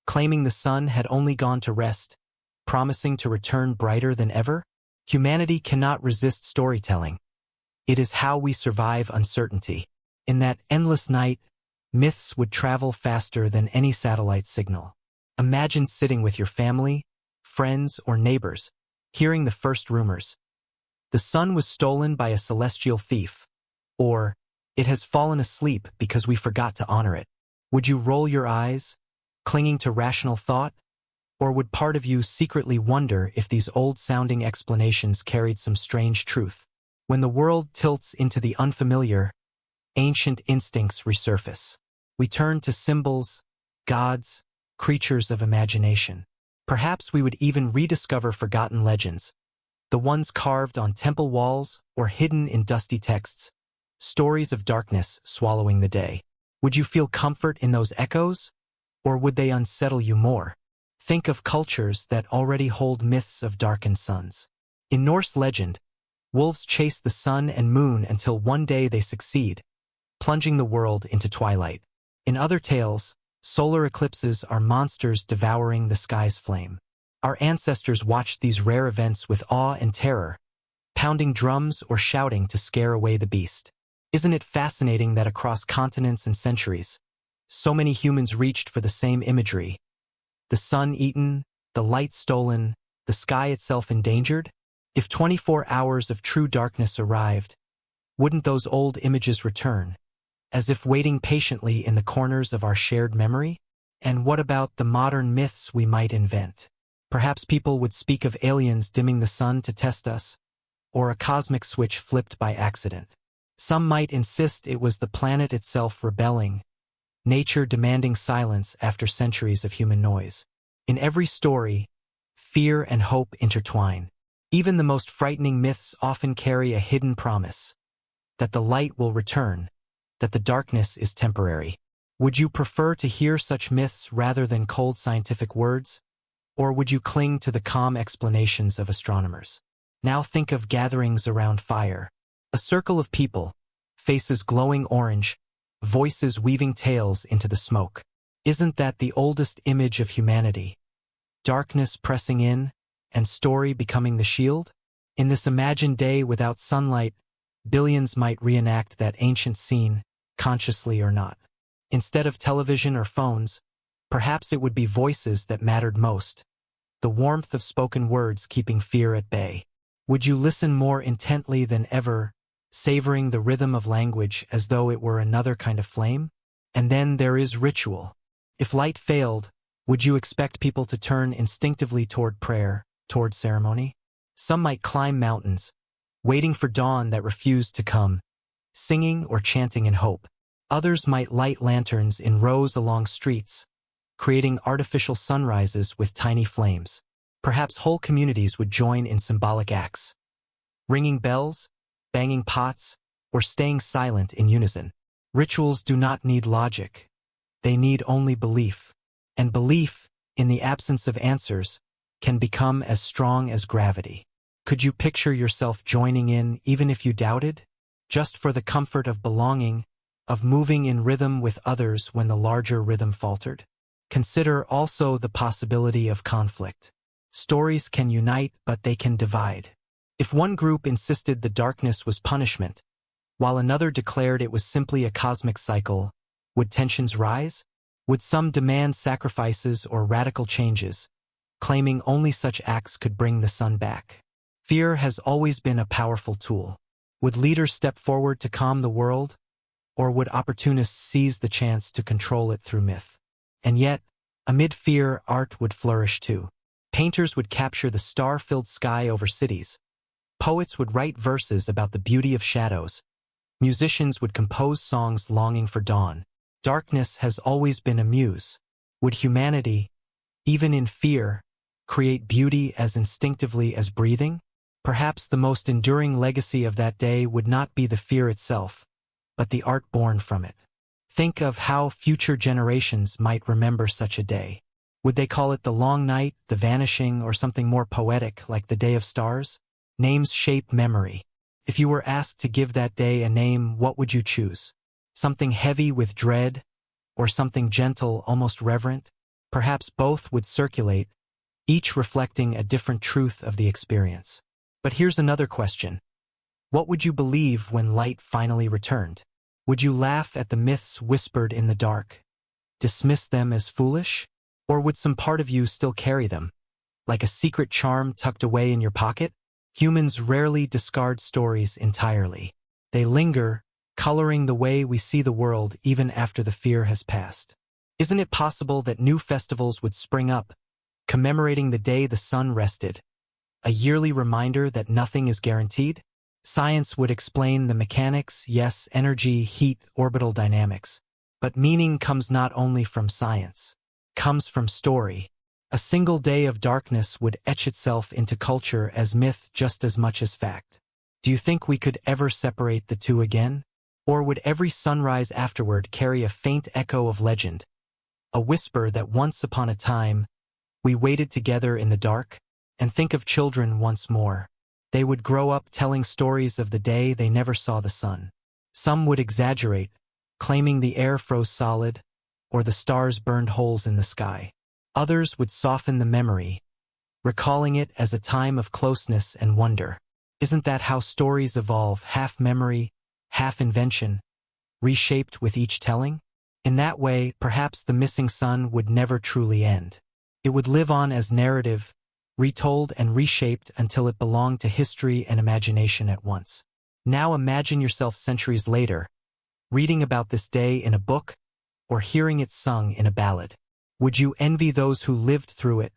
claiming the sun had only gone to rest, promising to return brighter than ever? Humanity cannot resist storytelling. It is how we survive uncertainty. In that endless night, myths would travel faster than any satellite signal. Imagine sitting with your family, friends, or neighbors, hearing the first rumors. The sun was stolen by a celestial thief, or it has fallen asleep because we forgot to honor it. Would you roll your eyes, clinging to rational thought? Or would part of you secretly wonder if these old-sounding explanations carried some strange truth? When the world tilts into the unfamiliar, ancient instincts resurface. We turn to symbols, gods, creatures of imagination. Perhaps we would even rediscover forgotten legends, the ones carved on temple walls or hidden in dusty texts, stories of darkness swallowing the day. Would you feel comfort in those echoes, or would they unsettle you more? Think of cultures that already hold myths of darkened suns. In Norse legend, wolves chase the sun and moon until one day they succeed, plunging the world into twilight. In other tales, solar eclipses are monsters devouring the sky's flame. Our ancestors watched these rare events with awe and terror, pounding drums or shouting to scare away the beast. Isn't it fascinating that across continents and centuries, so many humans reached for the same imagery? The sun eaten, the light stolen, the sky itself endangered? If 24 hours of true darkness arrived, wouldn't those old images return, as if waiting patiently in the corners of our shared memory? And what about the modern myths we might invent? Perhaps people would speak of aliens dimming the sun to test us, or a cosmic switch flipped by accident. Some might insist it was the planet itself rebelling, nature demanding silence after centuries of human noise. In every story, fear and hope intertwine. Even the most frightening myths often carry a hidden promise, that the light will return, that the darkness is temporary. Would you prefer to hear such myths rather than cold scientific words? Or would you cling to the calm explanations of astronomers? Now think of gatherings around fire. A circle of people, faces glowing orange, voices weaving tales into the smoke. Isn't that the oldest image of humanity? Darkness pressing in, and story becoming the shield? In this imagined day without sunlight, billions might reenact that ancient scene, consciously or not. Instead of television or phones, perhaps it would be voices that mattered most, the warmth of spoken words keeping fear at bay. Would you listen more intently than ever, savoring the rhythm of language as though it were another kind of flame? And then there is ritual. If light failed, would you expect people to turn instinctively toward prayer, toward ceremony? Some might climb mountains, waiting for dawn that refused to come, singing or chanting in hope. Others might light lanterns in rows along streets, creating artificial sunrises with tiny flames. Perhaps whole communities would join in symbolic acts, ringing bells, banging pots, or staying silent in unison. Rituals do not need logic. They need only belief. And belief, in the absence of answers, can become as strong as gravity. Could you picture yourself joining in even if you doubted? Just for the comfort of belonging, of moving in rhythm with others when the larger rhythm faltered? Consider also the possibility of conflict. Stories can unite, but they can divide. If one group insisted the darkness was punishment, while another declared it was simply a cosmic cycle, would tensions rise? Would some demand sacrifices or radical changes, claiming only such acts could bring the sun back? Fear has always been a powerful tool. Would leaders step forward to calm the world? Or would opportunists seize the chance to control it through myth? And yet, amid fear, art would flourish too. Painters would capture the star-filled sky over cities. Poets would write verses about the beauty of shadows. Musicians would compose songs longing for dawn. Darkness has always been a muse. Would humanity, even in fear, create beauty as instinctively as breathing? Perhaps the most enduring legacy of that day would not be the fear itself, but the art born from it. Think of how future generations might remember such a day. Would they call it the long night, the vanishing, or something more poetic like the Day of Stars? Names shape memory. If you were asked to give that day a name, what would you choose? Something heavy with dread, or something gentle, almost reverent? Perhaps both would circulate, each reflecting a different truth of the experience. But here's another question. What would you believe when light finally returned? Would you laugh at the myths whispered in the dark, dismiss them as foolish? Or would some part of you still carry them, like a secret charm tucked away in your pocket? Humans rarely discard stories entirely. They linger, coloring the way we see the world even after the fear has passed. Isn't it possible that new festivals would spring up, commemorating the day the sun rested, a yearly reminder that nothing is guaranteed? Science would explain the mechanics, yes, energy, heat, orbital dynamics. But meaning comes not only from science, comes from story. A single day of darkness would etch itself into culture as myth just as much as fact. Do you think we could ever separate the two again? Or would every sunrise afterward carry a faint echo of legend, a whisper that once upon a time, we waited together in the dark? And think of children once more. They would grow up telling stories of the day they never saw the sun. Some would exaggerate, claiming the air froze solid, or the stars burned holes in the sky. Others would soften the memory, recalling it as a time of closeness and wonder. Isn't that how stories evolve, half memory, half invention, reshaped with each telling? In that way, perhaps the missing sun would never truly end. It would live on as narrative, retold and reshaped until it belonged to history and imagination at once. Now imagine yourself centuries later, reading about this day in a book, or hearing it sung in a ballad. Would you envy those who lived through it,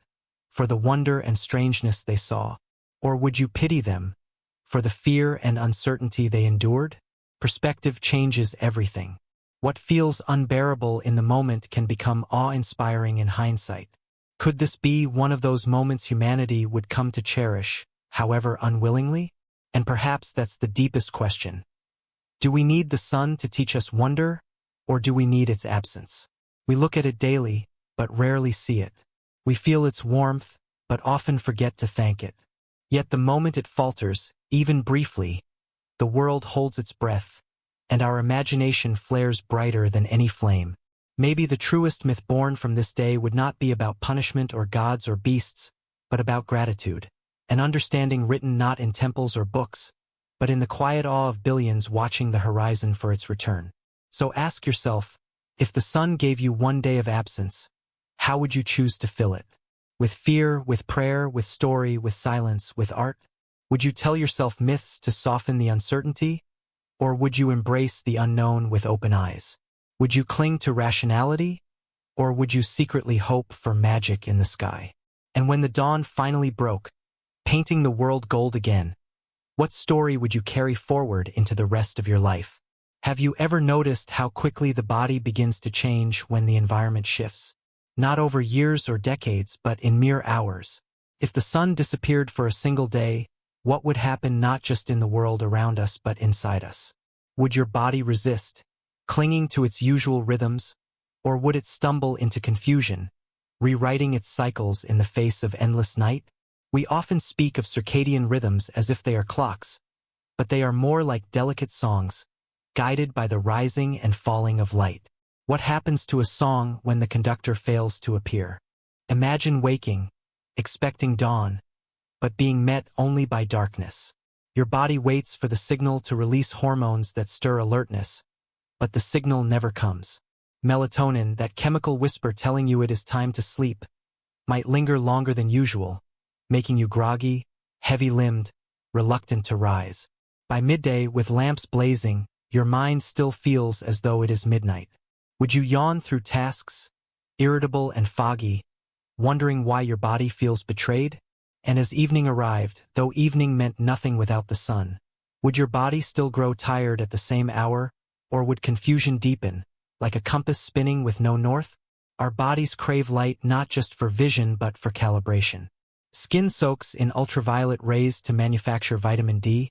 for the wonder and strangeness they saw? Or would you pity them, for the fear and uncertainty they endured? Perspective changes everything. What feels unbearable in the moment can become awe-inspiring in hindsight. Could this be one of those moments humanity would come to cherish, however unwillingly? And perhaps that's the deepest question. Do we need the sun to teach us wonder, Or do we need its absence? We look at it daily, but rarely see it. We feel its warmth, but often forget to thank it. Yet the moment it falters, even briefly, the world holds its breath, and our imagination flares brighter than any flame. Maybe the truest myth born from this day would not be about punishment or gods or beasts, but about gratitude, an understanding written not in temples or books, but in the quiet awe of billions watching the horizon for its return. So ask yourself, if the sun gave you one day of absence, how would you choose to fill it? With fear, with prayer, with story, with silence, with art? Would you tell yourself myths to soften the uncertainty? Or would you embrace the unknown with open eyes? Would you cling to rationality? Or would you secretly hope for magic in the sky? And when the dawn finally broke, painting the world gold again, what story would you carry forward into the rest of your life? Have you ever noticed how quickly the body begins to change when the environment shifts? Not over years or decades, but in mere hours. If the sun disappeared for a single day, what would happen not just in the world around us but inside us? Would your body resist, clinging to its usual rhythms, or would it stumble into confusion, rewriting its cycles in the face of endless night? We often speak of circadian rhythms as if they are clocks, but they are more like delicate songs, guided by the rising and falling of light. What happens to a song when the conductor fails to appear? Imagine waking, expecting dawn, but being met only by darkness. Your body waits for the signal to release hormones that stir alertness, but the signal never comes. Melatonin, that chemical whisper telling you it is time to sleep, might linger longer than usual, making you groggy, heavy-limbed, reluctant to rise. By midday, with lamps blazing, your mind still feels as though it is midnight. Would you yawn through tasks, irritable and foggy, wondering why your body feels betrayed? And as evening arrived, though evening meant nothing without the sun, would your body still grow tired at the same hour, or would confusion deepen, like a compass spinning with no north? Our bodies crave light not just for vision but for calibration. Skin soaks in ultraviolet rays to manufacture vitamin D.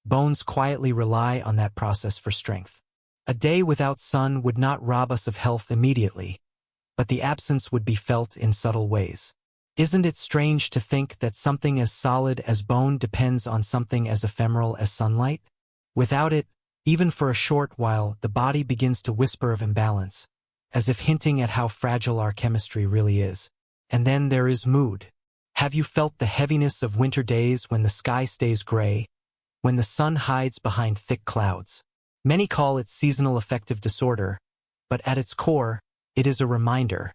Bones quietly rely on that process for strength. A day without sun would not rob us of health immediately, but the absence would be felt in subtle ways. Isn't it strange to think that something as solid as bone depends on something as ephemeral as sunlight? Without it, even for a short while, the body begins to whisper of imbalance, as if hinting at how fragile our chemistry really is. And then there is mood. Have you felt the heaviness of winter days when the sky stays gray, when the sun hides behind thick clouds? Many call it seasonal affective disorder, but at its core, it is a reminder.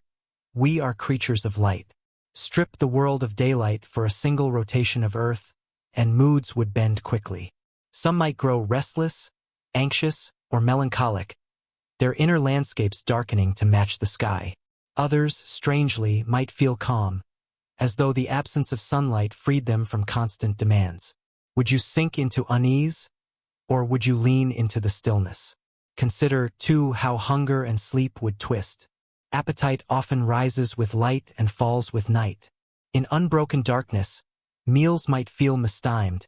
We are creatures of light. Strip the world of daylight for a single rotation of Earth, and moods would bend quickly. Some might grow restless, anxious, or melancholic, their inner landscapes darkening to match the sky. Others, strangely, might feel calm, as though the absence of sunlight freed them from constant demands. Would you sink into unease, or would you lean into the stillness? Consider, too, how hunger and sleep would twist. Appetite often rises with light and falls with night. In unbroken darkness, meals might feel mistimed,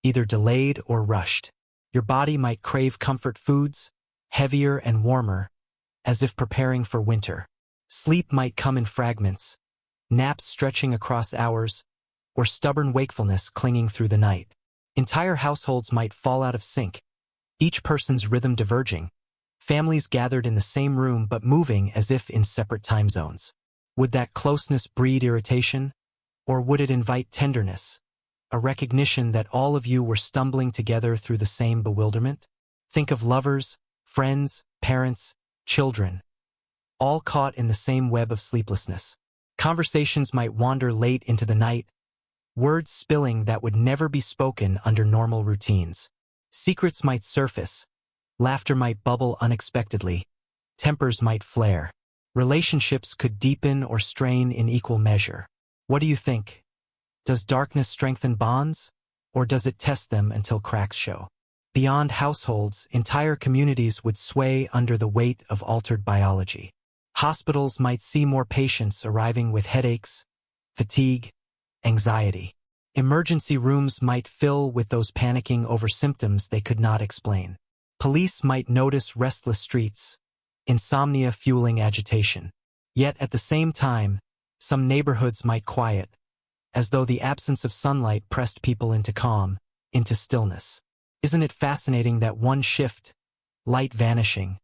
either delayed or rushed. Your body might crave comfort foods, heavier and warmer, as if preparing for winter. Sleep might come in fragments, naps stretching across hours, or stubborn wakefulness clinging through the night. Entire households might fall out of sync, each person's rhythm diverging, families gathered in the same room but moving as if in separate time zones. Would that closeness breed irritation, or would it invite tenderness, a recognition that all of you were stumbling together through the same bewilderment? Think of lovers, friends, parents, children, all caught in the same web of sleeplessness. Conversations might wander late into the night, words spilling that would never be spoken under normal routines. Secrets might surface, laughter might bubble unexpectedly, tempers might flare. Relationships could deepen or strain in equal measure. What do you think? Does darkness strengthen bonds, or does it test them until cracks show? Beyond households, entire communities would sway under the weight of altered biology. Hospitals might see more patients arriving with headaches, fatigue, anxiety. Emergency rooms might fill with those panicking over symptoms they could not explain. Police might notice restless streets, insomnia fueling agitation. Yet at the same time, some neighborhoods might quiet, as though the absence of sunlight pressed people into calm, into stillness. Isn't it fascinating that one shift, light vanishing,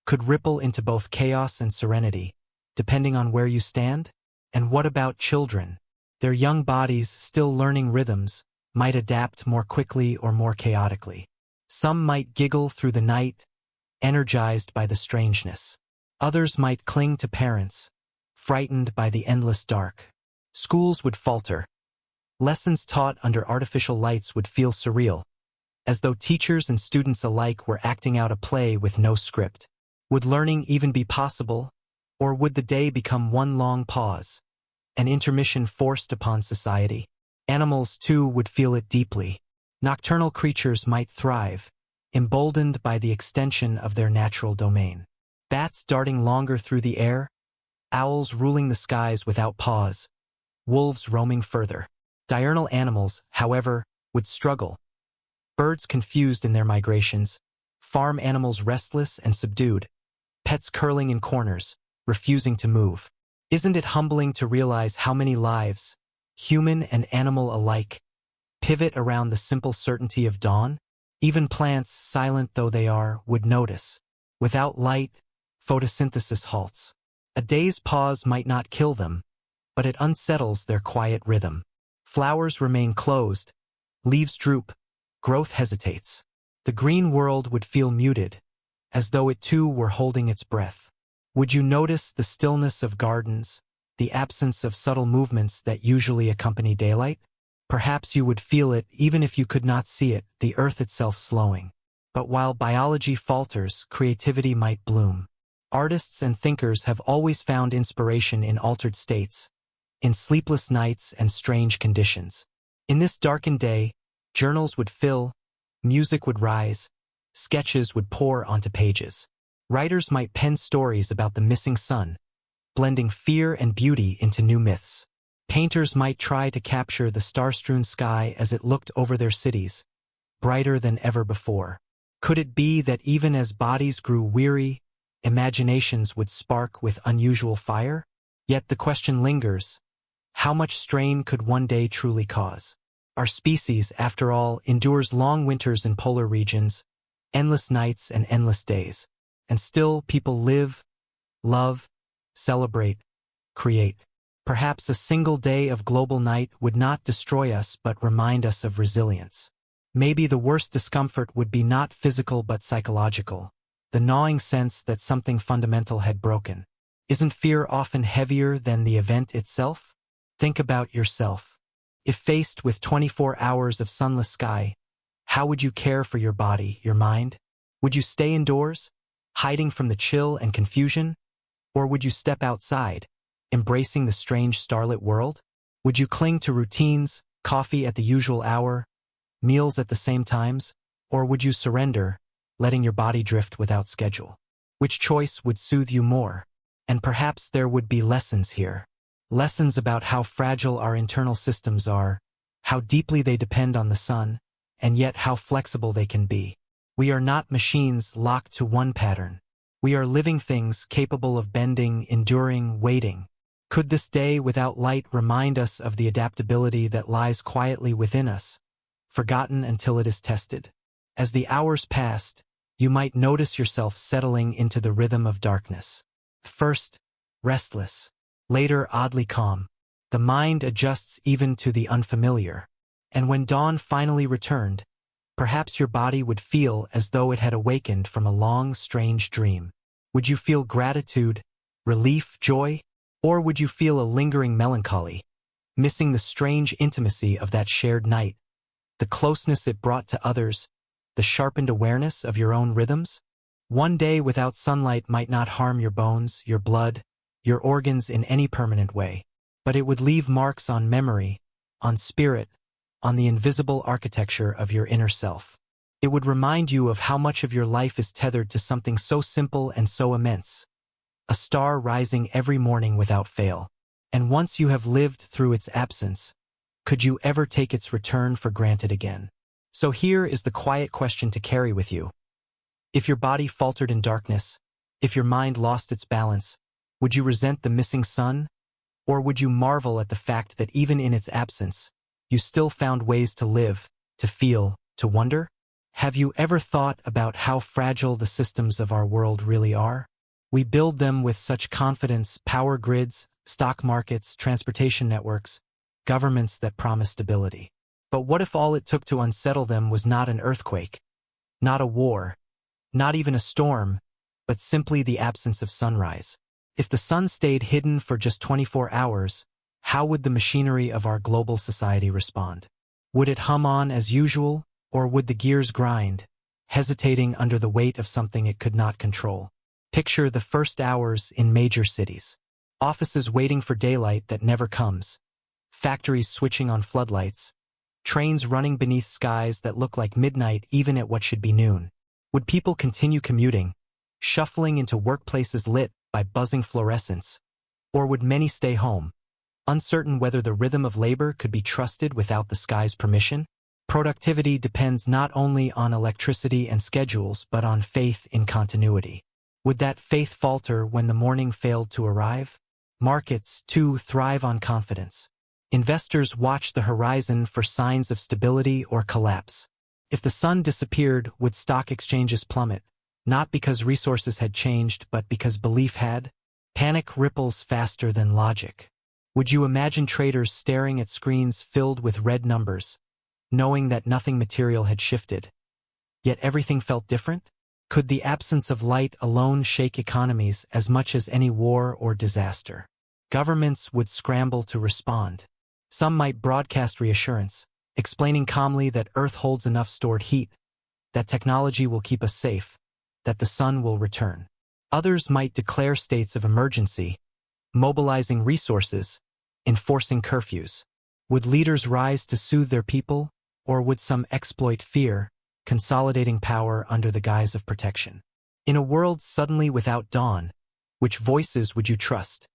could ripple into both chaos and serenity, depending on where you stand? And what about children? Their young bodies, still learning rhythms, might adapt more quickly or more chaotically. Some might giggle through the night, energized by the strangeness. Others might cling to parents, frightened by the endless dark. Schools would falter. Lessons taught under artificial lights would feel surreal, as though teachers and students alike were acting out a play with no script. Would learning even be possible, or would the day become one long pause, an intermission forced upon society? Animals, too, would feel it deeply. Nocturnal creatures might thrive, emboldened by the extension of their natural domain. Bats darting longer through the air, owls ruling the skies without pause, wolves roaming further. Diurnal animals, however, would struggle. Birds confused in their migrations, farm animals restless and subdued, pets curling in corners, refusing to move. Isn't it humbling to realize how many lives, human and animal alike, pivot around the simple certainty of dawn? Even plants, silent though they are, would notice. Without light, photosynthesis halts. A day's pause might not kill them, but it unsettles their quiet rhythm. Flowers remain closed, leaves droop, growth hesitates. The green world would feel muted, as though it too were holding its breath. Would you notice the stillness of gardens, the absence of subtle movements that usually accompany daylight? Perhaps you would feel it even if you could not see it, the earth itself slowing. But while biology falters, creativity might bloom. Artists and thinkers have always found inspiration in altered states, in sleepless nights and strange conditions. In this darkened day, journals would fill, music would rise, sketches would pour onto pages. Writers might pen stories about the missing sun, blending fear and beauty into new myths. Painters might try to capture the star-strewn sky as it looked over their cities, brighter than ever before. Could it be that even as bodies grew weary, imaginations would spark with unusual fire? Yet the question lingers: how much strain could one day truly cause? Our species, after all, endures long winters in polar regions, endless nights and endless days. And still people live, love, celebrate, create. Perhaps a single day of global night would not destroy us but remind us of resilience. Maybe the worst discomfort would be not physical but psychological, the gnawing sense that something fundamental had broken. Isn't fear often heavier than the event itself? Think about yourself. If faced with 24 hours of sunless sky, how would you care for your body, your mind? Would you stay indoors, hiding from the chill and confusion? Or would you step outside, embracing the strange starlit world? Would you cling to routines, coffee at the usual hour, meals at the same times? Or would you surrender, letting your body drift without schedule? Which choice would soothe you more? And perhaps there would be lessons here. Lessons about how fragile our internal systems are, how deeply they depend on the sun, and yet how flexible they can be. We are not machines locked to one pattern. We are living things capable of bending, enduring, waiting. Could this day without light remind us of the adaptability that lies quietly within us, forgotten until it is tested? As the hours passed, you might notice yourself settling into the rhythm of darkness. First, restless. Later, oddly calm. The mind adjusts even to the unfamiliar. And when dawn finally returned, perhaps your body would feel as though it had awakened from a long, strange dream. Would you feel gratitude, relief, joy? Or would you feel a lingering melancholy, missing the strange intimacy of that shared night, the closeness it brought to others, the sharpened awareness of your own rhythms? One day without sunlight might not harm your bones, your blood, your organs in any permanent way, but it would leave marks on memory, on spirit, on the invisible architecture of your inner self. It would remind you of how much of your life is tethered to something so simple and so immense, a star rising every morning without fail. And once you have lived through its absence, could you ever take its return for granted again? So here is the quiet question to carry with you. If your body faltered in darkness, If your mind lost its balance, would you resent the missing sun? Or would you marvel at the fact that even in its absence, you still found ways to live, to feel, to wonder? Have you ever thought about how fragile the systems of our world really are? We build them with such confidence: power grids, stock markets, transportation networks, governments that promise stability. But what if all it took to unsettle them was not an earthquake, not a war, not even a storm, but simply the absence of sunrise? If the sun stayed hidden for just 24 hours, how would the machinery of our global society respond? Would it hum on as usual, or would the gears grind, hesitating under the weight of something it could not control? Picture the first hours in major cities. Offices waiting for daylight that never comes, factories switching on floodlights, trains running beneath skies that look like midnight even at what should be noon. Would people continue commuting, shuffling into workplaces lit by buzzing fluorescents? Or would many stay home, uncertain whether the rhythm of labor could be trusted without the sky's permission? Productivity depends not only on electricity and schedules but on faith in continuity. Would that faith falter when the morning failed to arrive? Markets, too, thrive on confidence. Investors watch the horizon for signs of stability or collapse. If the sun disappeared, would stock exchanges plummet, not because resources had changed but because belief had? Panic ripples faster than logic. Would you imagine traders staring at screens filled with red numbers, knowing that nothing material had shifted, yet everything felt different? Could the absence of light alone shake economies as much as any war or disaster? Governments would scramble to respond. Some might broadcast reassurance, explaining calmly that Earth holds enough stored heat, that technology will keep us safe, that the sun will return. Others might declare states of emergency, mobilizing resources, enforcing curfews. Would leaders rise to soothe their people, or would some exploit fear, consolidating power under the guise of protection? In a world suddenly without dawn, which voices would you trust?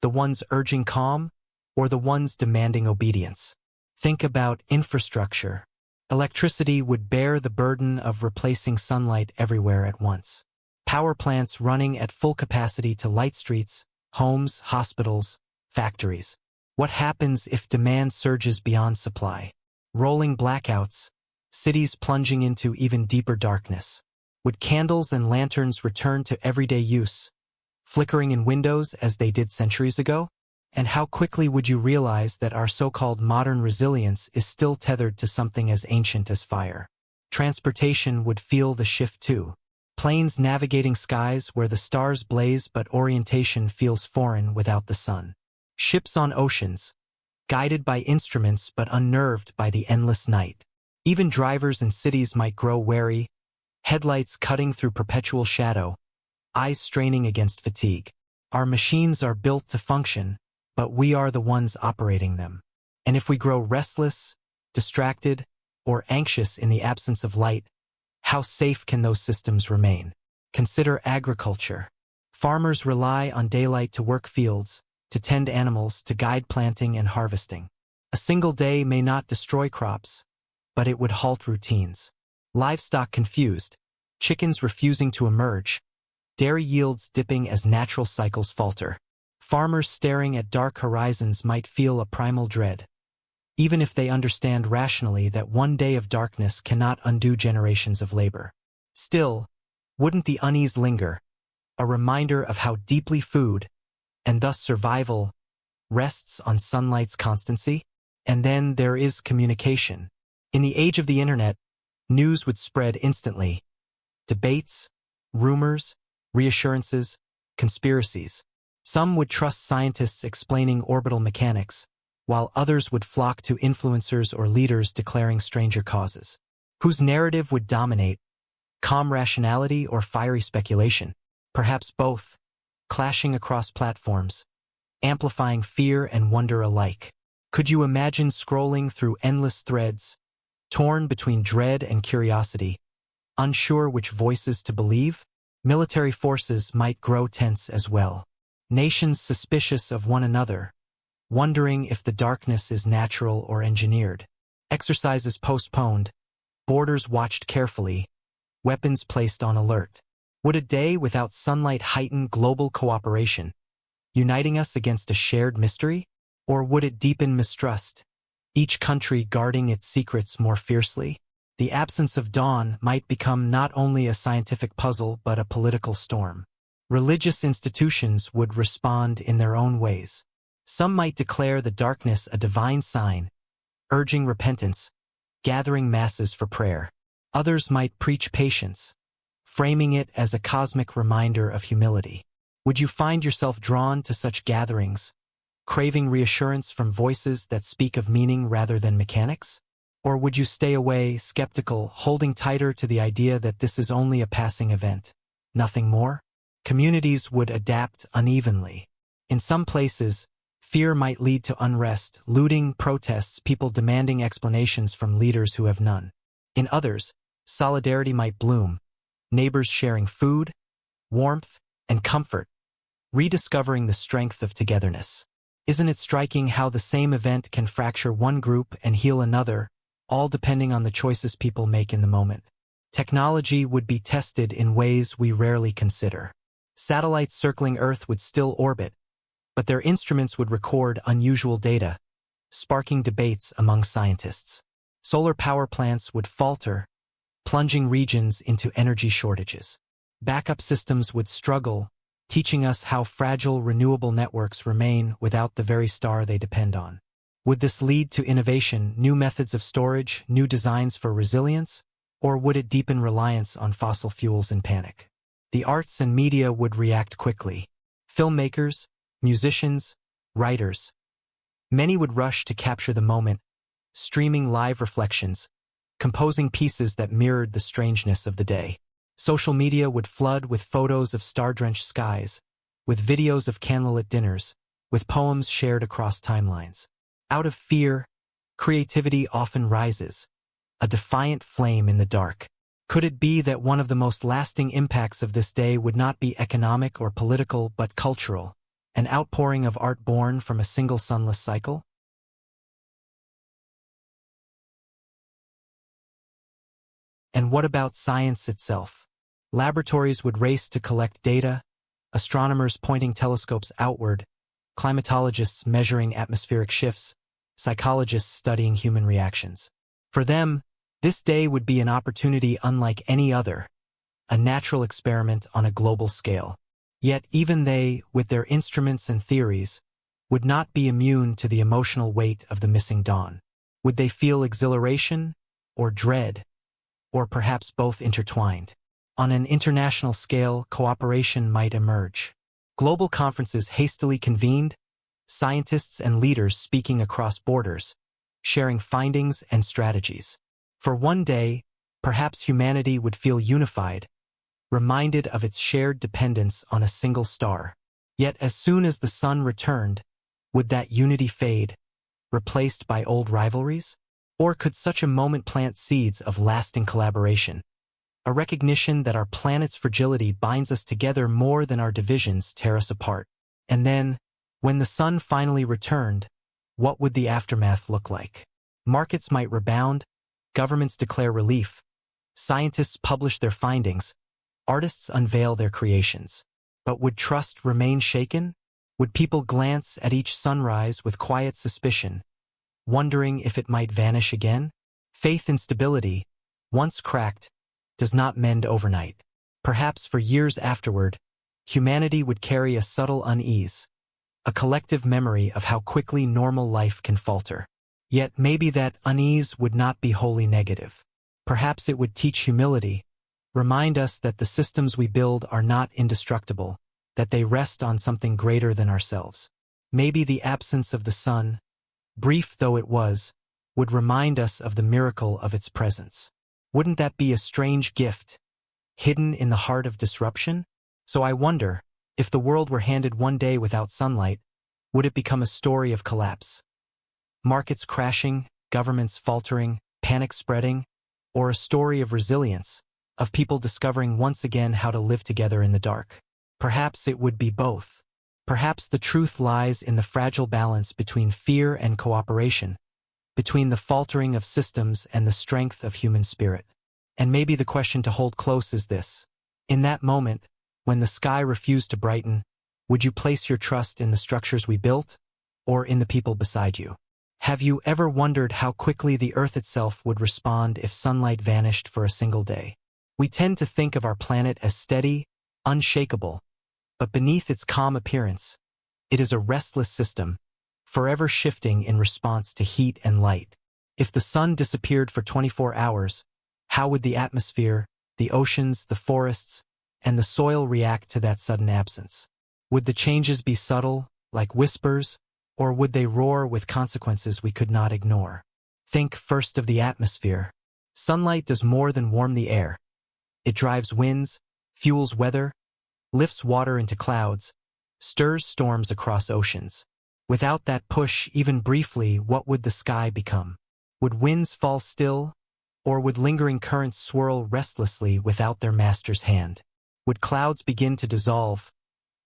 The ones urging calm, or the ones demanding obedience? Think about infrastructure. Electricity would bear the burden of replacing sunlight everywhere at once. Power plants running at full capacity to light streets, homes, hospitals, factories. What happens if demand surges beyond supply? Rolling blackouts, cities plunging into even deeper darkness. Would candles and lanterns return to everyday use, flickering in windows as they did centuries ago? And how quickly would you realize that our so-called modern resilience is still tethered to something as ancient as fire? Transportation would feel the shift too. Planes navigating skies where the stars blaze but orientation feels foreign without the sun. Ships on oceans, guided by instruments but unnerved by the endless night. Even drivers in cities might grow wary, headlights cutting through perpetual shadow, eyes straining against fatigue. Our machines are built to function, but we are the ones operating them. And if we grow restless, distracted, or anxious in the absence of light, how safe can those systems remain? Consider agriculture. Farmers rely on daylight to work fields, to tend animals, to guide planting and harvesting. A single day may not destroy crops, but it would halt routines. Livestock confused, chickens refusing to emerge, dairy yields dipping as natural cycles falter. Farmers staring at dark horizons might feel a primal dread, even if they understand rationally that one day of darkness cannot undo generations of labor. Still, wouldn't the unease linger, a reminder of how deeply food, and thus survival, rests on sunlight's constancy? And then there is communication. In the age of the internet, news would spread instantly. Debates, rumors, reassurances, conspiracies. Some would trust scientists explaining orbital mechanics, while others would flock to influencers or leaders declaring stranger causes. Whose narrative would dominate? Calm rationality or fiery speculation? Perhaps both, clashing across platforms, amplifying fear and wonder alike. Could you imagine scrolling through endless threads, torn between dread and curiosity, unsure which voices to believe? Military forces might grow tense as well. Nations suspicious of one another, wondering if the darkness is natural or engineered. Exercises postponed, borders watched carefully, weapons placed on alert. Would a day without sunlight heighten global cooperation, uniting us against a shared mystery? Or would it deepen mistrust, each country guarding its secrets more fiercely? The absence of dawn might become not only a scientific puzzle but a political storm. Religious institutions would respond in their own ways. Some might declare the darkness a divine sign, urging repentance, gathering masses for prayer. Others might preach patience, framing it as a cosmic reminder of humility. Would you find yourself drawn to such gatherings, craving reassurance from voices that speak of meaning rather than mechanics? Or would you stay away, skeptical, holding tighter to the idea that this is only a passing event, nothing more? Communities would adapt unevenly. In some places, fear might lead to unrest, looting, protests, people demanding explanations from leaders who have none. In others, solidarity might bloom, neighbors sharing food, warmth, and comfort, rediscovering the strength of togetherness. Isn't it striking how the same event can fracture one group and heal another, all depending on the choices people make in the moment? Technology would be tested in ways we rarely consider. Satellites circling Earth would still orbit, but their instruments would record unusual data, sparking debates among scientists. Solar power plants would falter, plunging regions into energy shortages. Backup systems would struggle, teaching us how fragile renewable networks remain without the very star they depend on. Would this lead to innovation, new methods of storage, new designs for resilience, or would it deepen reliance on fossil fuels and panic? The arts and media would react quickly. Filmmakers, musicians, writers. Many would rush to capture the moment, streaming live reflections, composing pieces that mirrored the strangeness of the day. Social media would flood with photos of star-drenched skies, with videos of candlelit dinners, with poems shared across timelines. Out of fear, creativity often rises, a defiant flame in the dark. Could it be that one of the most lasting impacts of this day would not be economic or political but cultural, an outpouring of art born from a single sunless cycle? And what about science itself? Laboratories would race to collect data, astronomers pointing telescopes outward, climatologists measuring atmospheric shifts, psychologists studying human reactions. For them, this day would be an opportunity unlike any other, a natural experiment on a global scale. Yet even they, with their instruments and theories, would not be immune to the emotional weight of the missing dawn. Would they feel exhilaration or dread, or perhaps both intertwined? On an international scale, cooperation might emerge. Global conferences hastily convened, scientists and leaders speaking across borders, sharing findings and strategies. For one day, perhaps humanity would feel unified, reminded of its shared dependence on a single star. Yet as soon as the sun returned, would that unity fade, replaced by old rivalries? Or could such a moment plant seeds of lasting collaboration? A recognition that our planet's fragility binds us together more than our divisions tear us apart. And then, when the sun finally returned, what would the aftermath look like? Markets might rebound, governments declare relief, scientists publish their findings, artists unveil their creations. But would trust remain shaken? Would people glance at each sunrise with quiet suspicion, wondering if it might vanish again? Faith in stability, once cracked, does not mend overnight. Perhaps for years afterward, humanity would carry a subtle unease, a collective memory of how quickly normal life can falter. Yet maybe that unease would not be wholly negative. Perhaps it would teach humility, remind us that the systems we build are not indestructible, that they rest on something greater than ourselves. Maybe the absence of the sun, brief though it was, would remind us of the miracle of its presence. Wouldn't that be a strange gift, hidden in the heart of disruption? So I wonder, if the world were handed one day without sunlight, would it become a story of collapse? Markets crashing, governments faltering, panic spreading, or a story of resilience, of people discovering once again how to live together in the dark? Perhaps it would be both. Perhaps the truth lies in the fragile balance between fear and cooperation, between the faltering of systems and the strength of human spirit. And maybe the question to hold close is this: In that moment, when the sky refused to brighten, would you place your trust in the structures we built, or in the people beside you? Have you ever wondered how quickly the Earth itself would respond if sunlight vanished for a single day? We tend to think of our planet as steady, unshakable, but beneath its calm appearance, it is a restless system, forever shifting in response to heat and light. If the sun disappeared for 24 hours, how would the atmosphere, the oceans, the forests, and the soil react to that sudden absence? Would the changes be subtle, like whispers, or would they roar with consequences we could not ignore? Think first of the atmosphere. Sunlight does more than warm the air. It drives winds, fuels weather, lifts water into clouds, stirs storms across oceans. Without that push, even briefly, what would the sky become? Would winds fall still, or would lingering currents swirl restlessly without their master's hand? Would clouds begin to dissolve,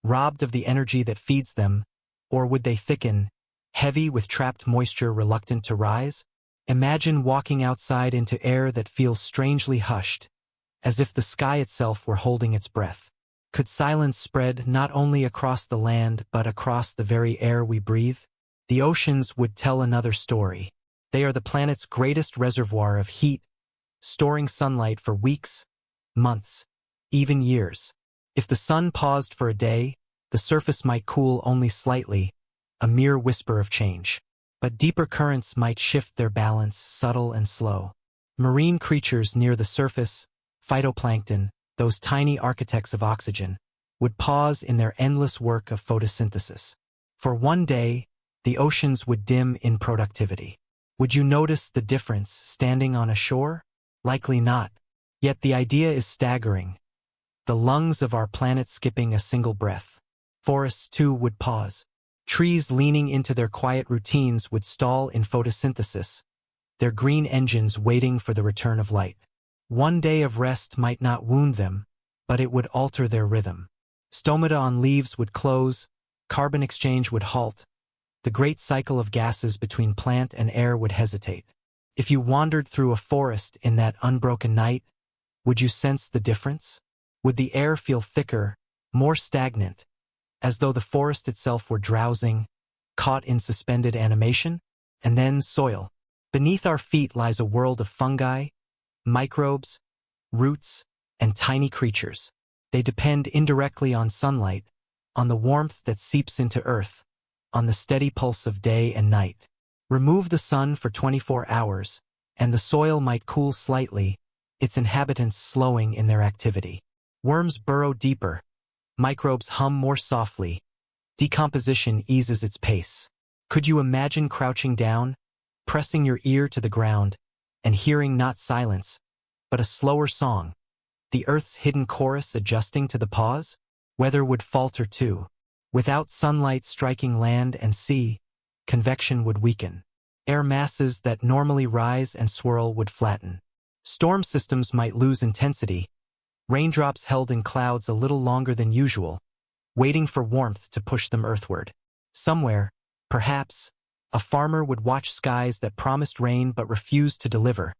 robbed of the energy that feeds them, or would they thicken, heavy with trapped moisture reluctant to rise? Imagine walking outside into air that feels strangely hushed, as if the sky itself were holding its breath. Could silence spread not only across the land but across the very air we breathe? The oceans would tell another story. They are the planet's greatest reservoir of heat, storing sunlight for weeks, months, even years. If the sun paused for a day, the surface might cool only slightly, a mere whisper of change. But deeper currents might shift their balance, subtle and slow. Marine creatures near the surface, phytoplankton, those tiny architects of oxygen, would pause in their endless work of photosynthesis. For one day, the oceans would dim in productivity. Would you notice the difference standing on a shore? Likely not. Yet the idea is staggering. The lungs of our planet skipping a single breath. Forests, too, would pause. Trees leaning into their quiet routines would stall in photosynthesis, their green engines waiting for the return of light. One day of rest might not wound them, but it would alter their rhythm. Stomata on leaves would close, carbon exchange would halt, the great cycle of gases between plant and air would hesitate. If you wandered through a forest in that unbroken night, would you sense the difference? Would the air feel thicker, more stagnant, as though the forest itself were drowsing, caught in suspended animation? And then soil. Beneath our feet lies a world of fungi, microbes, roots, and tiny creatures. They depend indirectly on sunlight, on the warmth that seeps into earth, on the steady pulse of day and night. Remove the sun for 24 hours, and the soil might cool slightly, its inhabitants slowing in their activity. Worms burrow deeper, microbes hum more softly, decomposition eases its pace. Could you imagine crouching down, pressing your ear to the ground, and hearing not silence, but a slower song, the Earth's hidden chorus adjusting to the pause? Weather would falter too. Without sunlight striking land and sea, convection would weaken. Air masses that normally rise and swirl would flatten. Storm systems might lose intensity, raindrops held in clouds a little longer than usual, waiting for warmth to push them earthward. Somewhere, perhaps, a farmer would watch skies that promised rain but refused to deliver,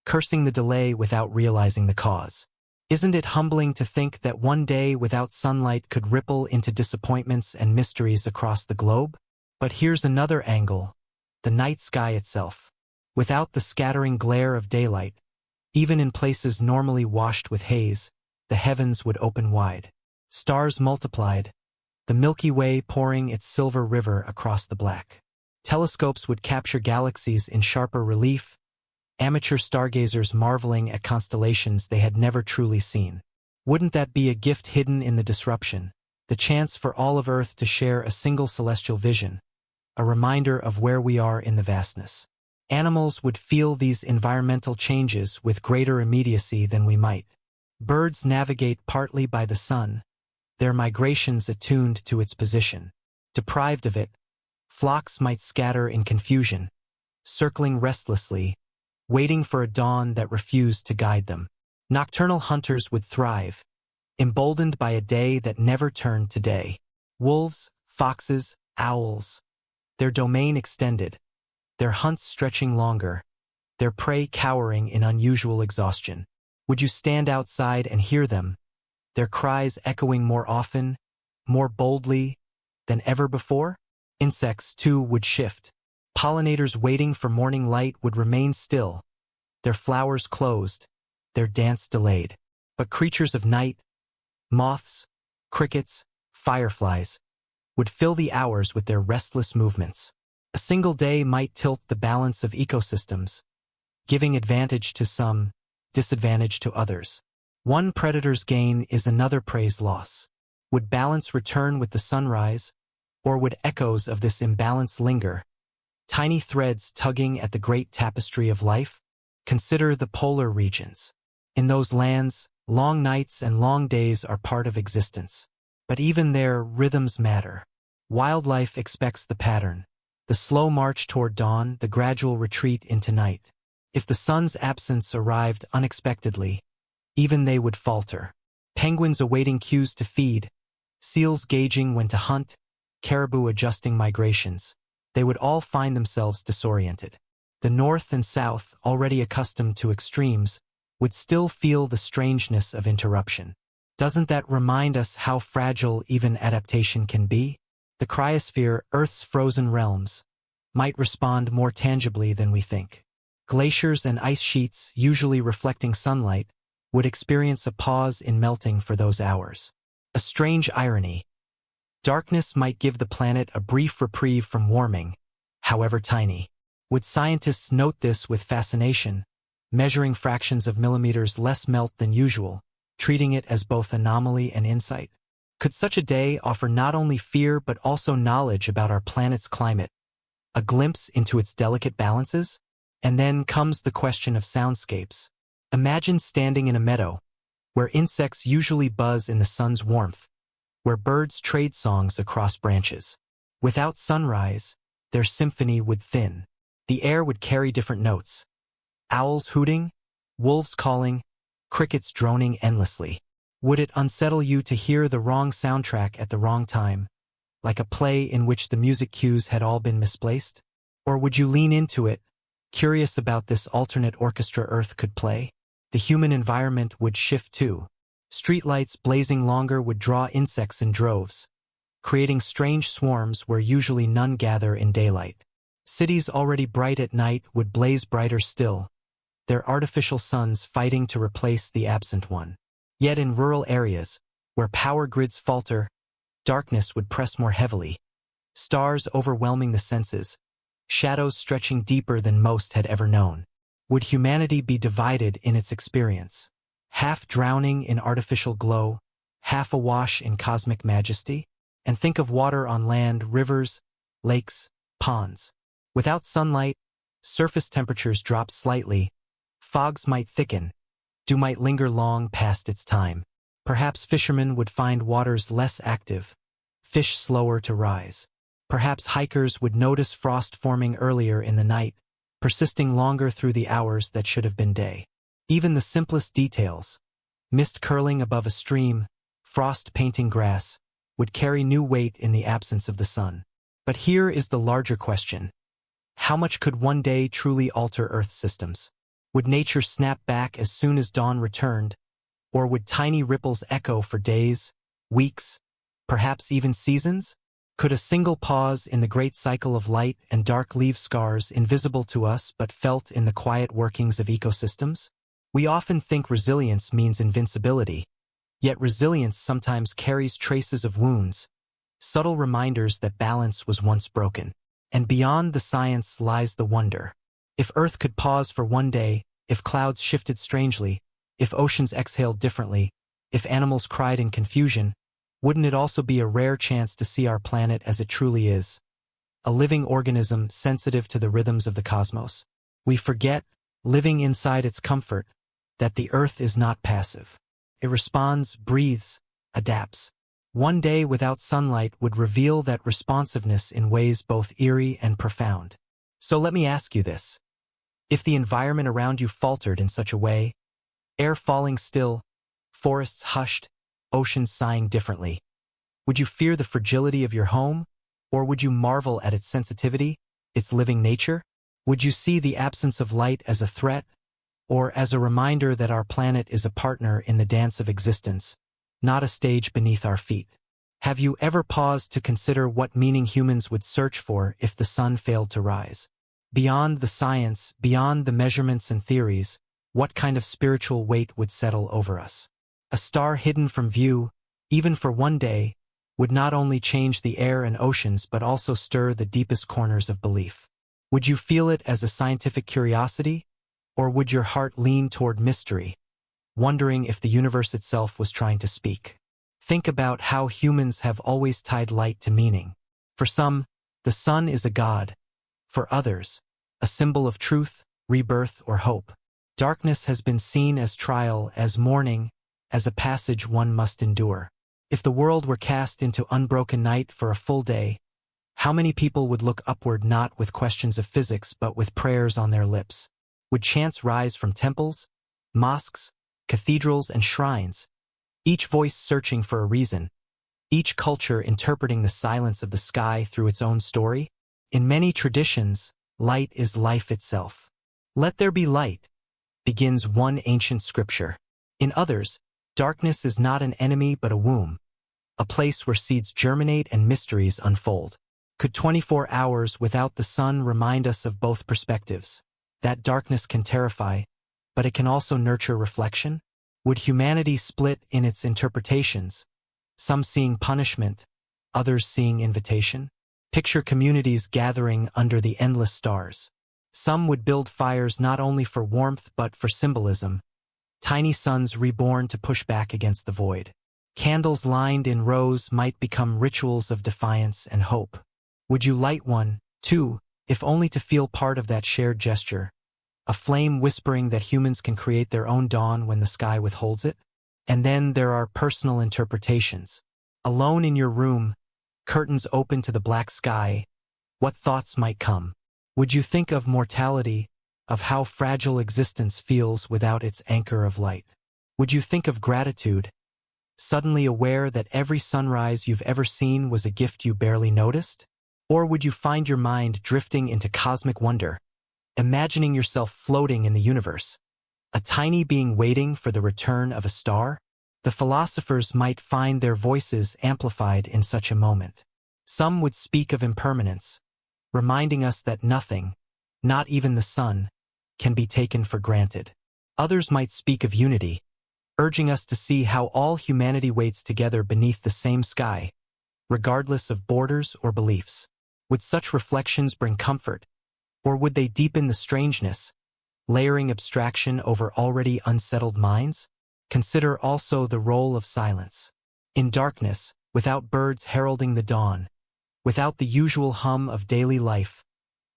cursing the delay without realizing the cause. Isn't it humbling to think that one day without sunlight could ripple into disappointments and mysteries across the globe? But here's another angle, the night sky itself. Without the scattering glare of daylight, even in places normally washed with haze, the heavens would open wide. Stars multiplied, the Milky Way pouring its silver river across the black. Telescopes would capture galaxies in sharper relief, amateur stargazers marveling at constellations they had never truly seen. Wouldn't that be a gift hidden in the disruption, the chance for all of Earth to share a single celestial vision, a reminder of where we are in the vastness? Animals would feel these environmental changes with greater immediacy than we might. Birds navigate partly by the sun, their migrations attuned to its position. Deprived of it, flocks might scatter in confusion, circling restlessly, waiting for a dawn that refused to guide them. Nocturnal hunters would thrive, emboldened by a day that never turned to day. Wolves, foxes, owls, their domain extended, their hunts stretching longer, their prey cowering in unusual exhaustion. Would you stand outside and hear them, their cries echoing more often, more boldly than ever before? Insects, too, would shift. Pollinators waiting for morning light would remain still, their flowers closed, their dance delayed. But creatures of night, moths, crickets, fireflies, would fill the hours with their restless movements. A single day might tilt the balance of ecosystems, giving advantage to some, disadvantage to others. One predator's gain is another prey's loss. Would balance return with the sunrise, or would echoes of this imbalance linger? Tiny threads tugging at the great tapestry of life? Consider the polar regions. In those lands, long nights and long days are part of existence. But even there, rhythms matter. Wildlife expects the pattern. The slow march toward dawn, the gradual retreat into night. If the sun's absence arrived unexpectedly, even they would falter. Penguins awaiting cues to feed, seals gauging when to hunt, caribou adjusting migrations. They would all find themselves disoriented. The north and south, already accustomed to extremes, would still feel the strangeness of interruption. Doesn't that remind us how fragile even adaptation can be? The cryosphere, Earth's frozen realms, might respond more tangibly than we think. Glaciers and ice sheets, usually reflecting sunlight, would experience a pause in melting for those hours. A strange irony. Darkness might give the planet a brief reprieve from warming, however tiny. Would scientists note this with fascination, measuring fractions of millimeters less melt than usual, treating it as both anomaly and insight? Could such a day offer not only fear but also knowledge about our planet's climate, a glimpse into its delicate balances? And then comes the question of soundscapes. Imagine standing in a meadow, where insects usually buzz in the sun's warmth, where birds trade songs across branches. Without sunrise, their symphony would thin. The air would carry different notes. Owls hooting, wolves calling, crickets droning endlessly. Would it unsettle you to hear the wrong soundtrack at the wrong time, like a play in which the music cues had all been misplaced? Or would you lean into it, curious about this alternate orchestra Earth could play? The human environment would shift too. Streetlights blazing longer would draw insects in droves, creating strange swarms where usually none gather in daylight. Cities already bright at night would blaze brighter still, their artificial suns fighting to replace the absent one. Yet in rural areas, where power grids falter, darkness would press more heavily, stars overwhelming the senses, shadows stretching deeper than most had ever known. Would humanity be divided in its experience, half drowning in artificial glow, half awash in cosmic majesty? And think of water on land, rivers, lakes, ponds. Without sunlight, surface temperatures drop slightly, fogs might thicken, dew might linger long past its time. Perhaps fishermen would find waters less active, fish slower to rise. Perhaps hikers would notice frost forming earlier in the night, persisting longer through the hours that should have been day. Even the simplest details, mist curling above a stream, frost painting grass, would carry new weight in the absence of the sun. But here is the larger question. How much could one day truly alter Earth's systems? Would nature snap back as soon as dawn returned, or would tiny ripples echo for days, weeks, perhaps even seasons? Could a single pause in the great cycle of light and dark leave scars invisible to us but felt in the quiet workings of ecosystems? We often think resilience means invincibility, yet resilience sometimes carries traces of wounds, subtle reminders that balance was once broken. And beyond the science lies the wonder. If Earth could pause for one day, if clouds shifted strangely, if oceans exhaled differently, if animals cried in confusion, wouldn't it also be a rare chance to see our planet as it truly is? A living organism sensitive to the rhythms of the cosmos. We forget, living inside its comfort, that the Earth is not passive. It responds, breathes, adapts. One day without sunlight would reveal that responsiveness in ways both eerie and profound. So let me ask you this. If the environment around you faltered in such a way, air falling still, forests hushed, oceans sighing differently, would you fear the fragility of your home, or would you marvel at its sensitivity, its living nature? Would you see the absence of light as a threat, or as a reminder that our planet is a partner in the dance of existence, not a stage beneath our feet. Have you ever paused to consider what meaning humans would search for if the sun failed to rise? Beyond the science, beyond the measurements and theories, what kind of spiritual weight would settle over us? A star hidden from view, even for one day, would not only change the air and oceans but also stir the deepest corners of belief. Would you feel it as a scientific curiosity, or would your heart lean toward mystery, wondering if the universe itself was trying to speak? Think about how humans have always tied light to meaning. For some, the sun is a god. For others, a symbol of truth, rebirth, or hope. Darkness has been seen as trial, as mourning, as a passage one must endure. If the world were cast into unbroken night for a full day, how many people would look upward not with questions of physics but with prayers on their lips? Would chants rise from temples, mosques, cathedrals, and shrines, each voice searching for a reason, each culture interpreting the silence of the sky through its own story? In many traditions, light is life itself. Let there be light, begins one ancient scripture. In others, darkness is not an enemy but a womb, a place where seeds germinate and mysteries unfold. Could 24 hours without the sun remind us of both perspectives? That darkness can terrify, but it can also nurture reflection? Would humanity split in its interpretations, some seeing punishment, others seeing invitation? Picture communities gathering under the endless stars. Some would build fires not only for warmth but for symbolism, tiny suns reborn to push back against the void. Candles lined in rows might become rituals of defiance and hope. Would you light one, too, if only to feel part of that shared gesture? A flame whispering that humans can create their own dawn when the sky withholds it? And then there are personal interpretations. Alone in your room, curtains open to the black sky, what thoughts might come? Would you think of mortality, of how fragile existence feels without its anchor of light? Would you think of gratitude, suddenly aware that every sunrise you've ever seen was a gift you barely noticed? Or would you find your mind drifting into cosmic wonder, imagining yourself floating in the universe, a tiny being waiting for the return of a star? The philosophers might find their voices amplified in such a moment. Some would speak of impermanence, reminding us that nothing, not even the sun, can be taken for granted. Others might speak of unity, urging us to see how all humanity waits together beneath the same sky, regardless of borders or beliefs. Would such reflections bring comfort, or would they deepen the strangeness, layering abstraction over already unsettled minds? Consider also the role of silence. In darkness, without birds heralding the dawn, without the usual hum of daily life,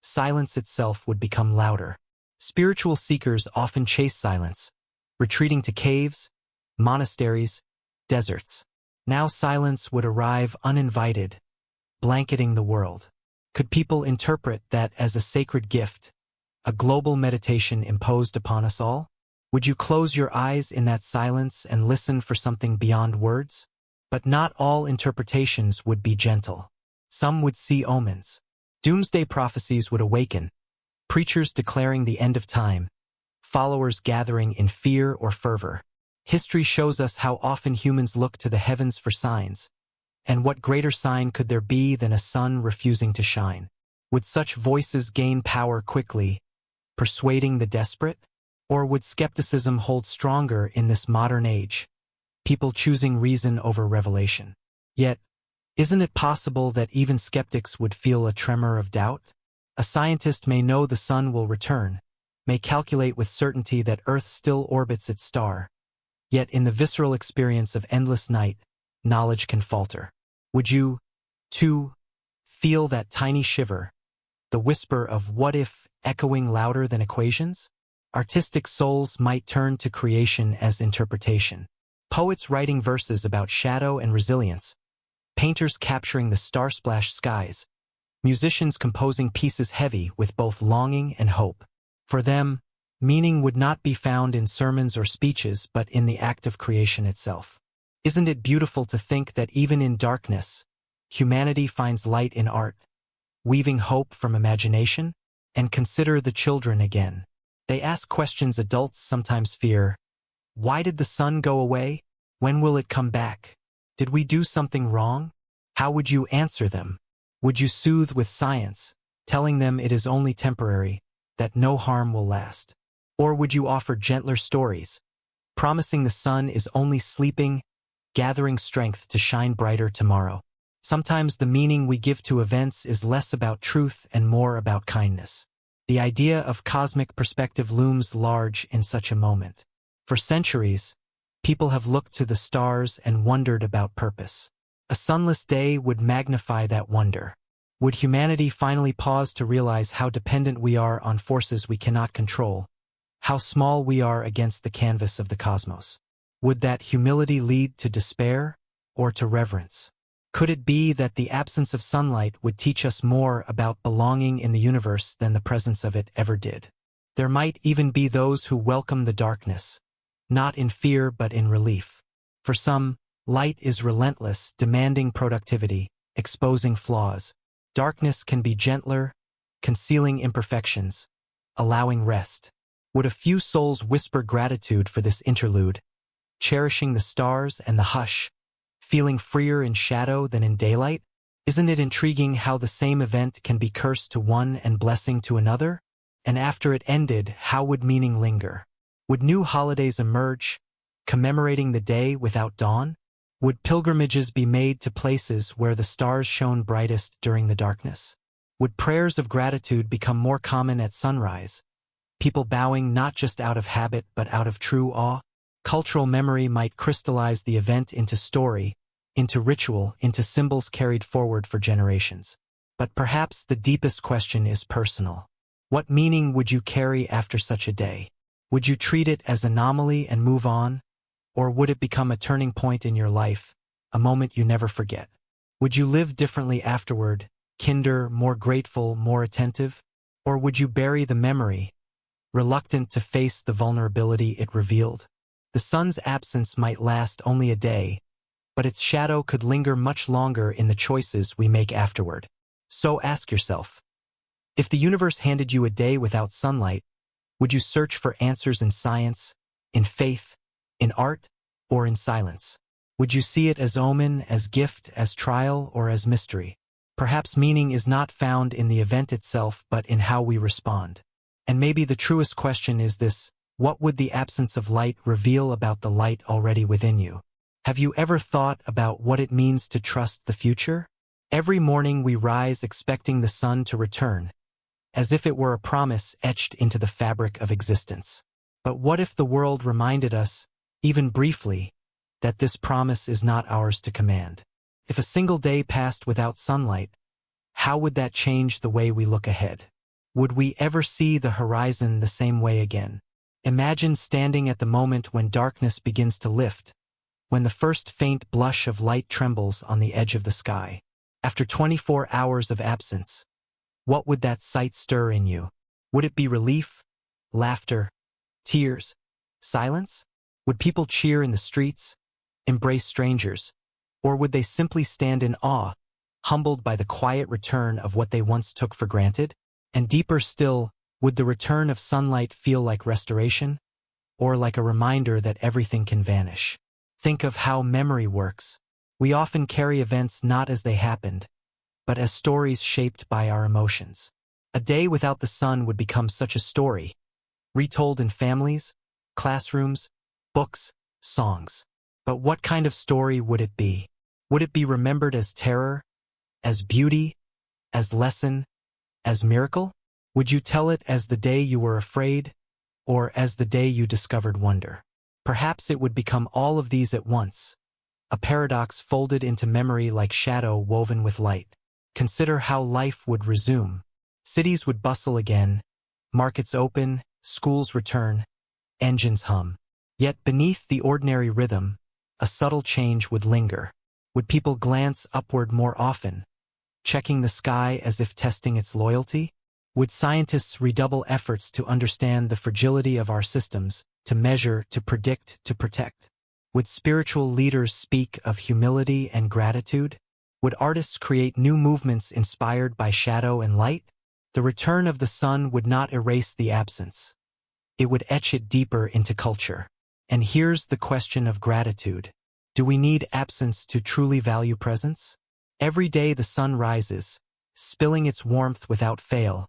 silence itself would become louder. Spiritual seekers often chase silence, retreating to caves, monasteries, deserts. Now silence would arrive uninvited, blanketing the world. Could people interpret that as a sacred gift, a global meditation imposed upon us all? Would you close your eyes in that silence and listen for something beyond words? But not all interpretations would be gentle. Some would see omens. Doomsday prophecies would awaken, preachers declaring the end of time, followers gathering in fear or fervor. History shows us how often humans look to the heavens for signs, and what greater sign could there be than a sun refusing to shine? Would such voices gain power quickly, persuading the desperate? Or would skepticism hold stronger in this modern age, people choosing reason over revelation? Yet, isn't it possible that even skeptics would feel a tremor of doubt? A scientist may know the sun will return, may calculate with certainty that Earth still orbits its star, yet in the visceral experience of endless night, knowledge can falter. Would you, too, feel that tiny shiver, the whisper of what if echoing louder than equations? Artistic souls might turn to creation as interpretation. Poets writing verses about shadow and resilience, painters capturing the star-splashed skies, musicians composing pieces heavy with both longing and hope. For them, meaning would not be found in sermons or speeches but in the act of creation itself. Isn't it beautiful to think that even in darkness, humanity finds light in art, weaving hope from imagination? And consider the children again. They ask questions adults sometimes fear. Why did the sun go away? When will it come back? Did we do something wrong? How would you answer them? Would you soothe with science, telling them it is only temporary, that no harm will last? Or would you offer gentler stories, promising the sun is only sleeping, gathering strength to shine brighter tomorrow? Sometimes the meaning we give to events is less about truth and more about kindness. The idea of cosmic perspective looms large in such a moment. For centuries, people have looked to the stars and wondered about purpose. A sunless day would magnify that wonder. Would humanity finally pause to realize how dependent we are on forces we cannot control, how small we are against the canvas of the cosmos? Would that humility lead to despair or to reverence? Could it be that the absence of sunlight would teach us more about belonging in the universe than the presence of it ever did? There might even be those who welcome the darkness, not in fear but in relief. For some, light is relentless, demanding productivity, exposing flaws. Darkness can be gentler, concealing imperfections, allowing rest. Would a few souls whisper gratitude for this interlude, cherishing the stars and the hush, feeling freer in shadow than in daylight? Isn't it intriguing how the same event can be curse to one and blessing to another? And after it ended, how would meaning linger? Would new holidays emerge, commemorating the day without dawn? Would pilgrimages be made to places where the stars shone brightest during the darkness? Would prayers of gratitude become more common at sunrise, people bowing not just out of habit but out of true awe? Cultural memory might crystallize the event into story, into ritual, into symbols carried forward for generations. But perhaps the deepest question is personal. What meaning would you carry after such a day? Would you treat it as anomaly and move on? Or would it become a turning point in your life, a moment you never forget? Would you live differently afterward, kinder, more grateful, more attentive? Or would you bury the memory, reluctant to face the vulnerability it revealed? The sun's absence might last only a day, but its shadow could linger much longer in the choices we make afterward. So ask yourself, if the universe handed you a day without sunlight, would you search for answers in science, in faith, in art, or in silence? Would you see it as omen, as gift, as trial, or as mystery? Perhaps meaning is not found in the event itself but in how we respond. And maybe the truest question is this: what would the absence of light reveal about the light already within you? Have you ever thought about what it means to trust the future? Every morning we rise expecting the sun to return, as if it were a promise etched into the fabric of existence. But what if the world reminded us, even briefly, that this promise is not ours to command? If a single day passed without sunlight, how would that change the way we look ahead? Would we ever see the horizon the same way again? Imagine standing at the moment when darkness begins to lift, when the first faint blush of light trembles on the edge of the sky. After 24 hours of absence, what would that sight stir in you? Would it be relief, laughter, tears, silence? Would people cheer in the streets, embrace strangers, or would they simply stand in awe, humbled by the quiet return of what they once took for granted? And deeper still, would the return of sunlight feel like restoration, or like a reminder that everything can vanish? Think of how memory works. We often carry events not as they happened, but as stories shaped by our emotions. A day without the sun would become such a story, retold in families, classrooms, books, songs. But what kind of story would it be? Would it be remembered as terror, as beauty, as lesson, as miracle? Would you tell it as the day you were afraid, or as the day you discovered wonder? Perhaps it would become all of these at once, a paradox folded into memory like shadow woven with light. Consider how life would resume. Cities would bustle again, markets open, schools return, engines hum. Yet beneath the ordinary rhythm, a subtle change would linger. Would people glance upward more often, checking the sky as if testing its loyalty? Would scientists redouble efforts to understand the fragility of our systems, to measure, to predict, to protect? Would spiritual leaders speak of humility and gratitude? Would artists create new movements inspired by shadow and light? The return of the sun would not erase the absence. It would etch it deeper into culture. And here's the question of gratitude. Do we need absence to truly value presence? Every day the sun rises, spilling its warmth without fail,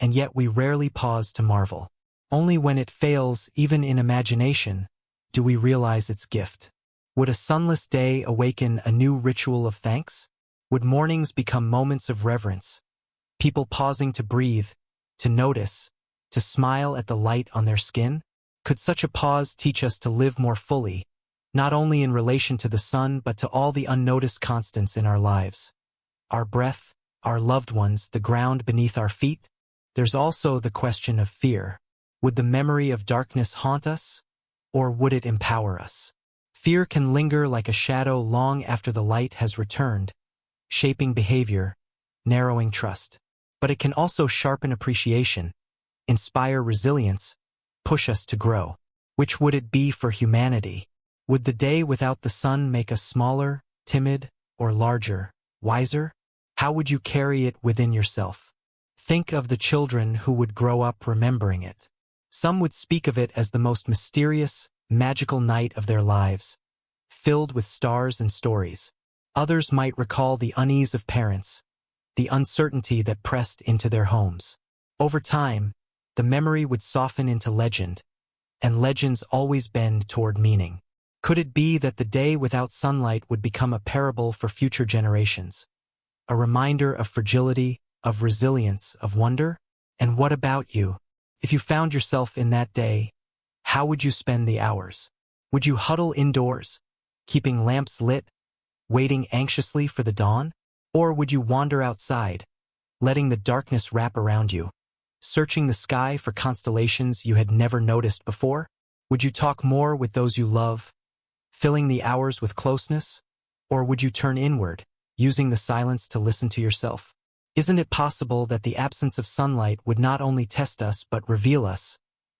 and yet we rarely pause to marvel. Only when it fails, even in imagination, do we realize its gift. Would a sunless day awaken a new ritual of thanks? Would mornings become moments of reverence, people pausing to breathe, to notice, to smile at the light on their skin? Could such a pause teach us to live more fully, not only in relation to the sun but to all the unnoticed constants in our lives? Our breath, our loved ones, the ground beneath our feet? There's also the question of fear. Would the memory of darkness haunt us, or would it empower us? Fear can linger like a shadow long after the light has returned, shaping behavior, narrowing trust. But it can also sharpen appreciation, inspire resilience, push us to grow. Which would it be for humanity? Would the day without the sun make us smaller, timid, or larger, wiser? How would you carry it within yourself? Think of the children who would grow up remembering it. Some would speak of it as the most mysterious, magical night of their lives, filled with stars and stories. Others might recall the unease of parents, the uncertainty that pressed into their homes. Over time, the memory would soften into legend, and legends always bend toward meaning. Could it be that the day without sunlight would become a parable for future generations? A reminder of fragility, of resilience, of wonder? And what about you? If you found yourself in that day, how would you spend the hours? Would you huddle indoors, keeping lamps lit, waiting anxiously for the dawn? Or would you wander outside, letting the darkness wrap around you, searching the sky for constellations you had never noticed before? Would you talk more with those you love, filling the hours with closeness? Or would you turn inward, using the silence to listen to yourself? Isn't it possible that the absence of sunlight would not only test us but reveal us,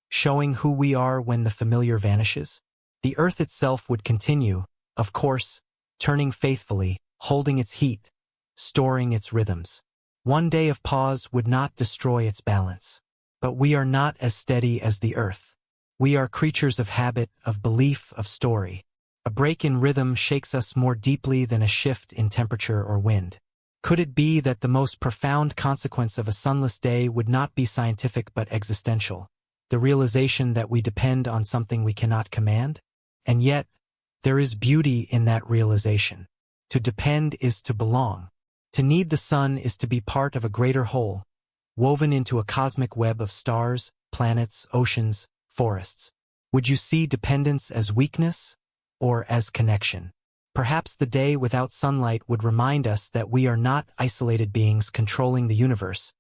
showing who we are when the familiar vanishes? The earth itself would continue, of course, turning faithfully, holding its heat, storing its rhythms. One day of pause would not destroy its balance. But we are not as steady as the earth. We are creatures of habit, of belief, of story. A break in rhythm shakes us more deeply than a shift in temperature or wind. Could it be that the most profound consequence of a sunless day would not be scientific but existential? The realization that we depend on something we cannot command? And yet, there is beauty in that realization. To depend is to belong. To need the sun is to be part of a greater whole, woven into a cosmic web of stars, planets, oceans, forests. Would you see dependence as weakness or as connection? Perhaps the day without sunlight would remind us that we are not isolated beings controlling the universe,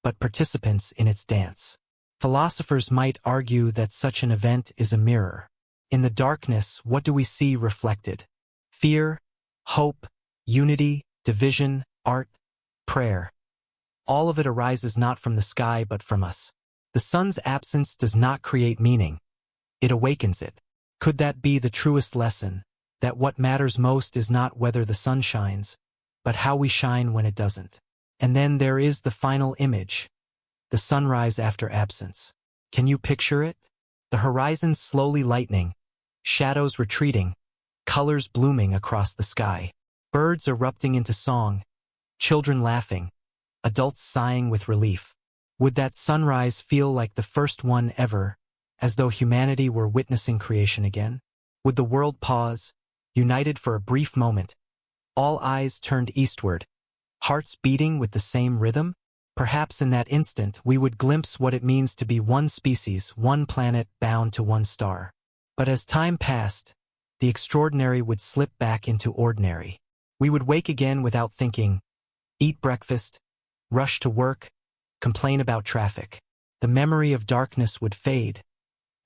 but participants in its dance. Philosophers might argue that such an event is a mirror. In the darkness, what do we see reflected? Fear, hope, unity, division, art, prayer. All of it arises not from the sky but from us. The sun's absence does not create meaning. It awakens it. Could that be the truest lesson, that what matters most is not whether the sun shines, but how we shine when it doesn't? And then there is the final image, the sunrise after absence. Can you picture it? The horizon slowly lightening, shadows retreating, colors blooming across the sky, birds erupting into song, children laughing, adults sighing with relief. Would that sunrise feel like the first one ever, as though humanity were witnessing creation again? Would the world pause, united for a brief moment, all eyes turned eastward, hearts beating with the same rhythm? Perhaps in that instant we would glimpse what it means to be one species, one planet bound to one star. But as time passed, the extraordinary would slip back into ordinary. We would wake again without thinking, eat breakfast, rush to work, complain about traffic. The memory of darkness would fade,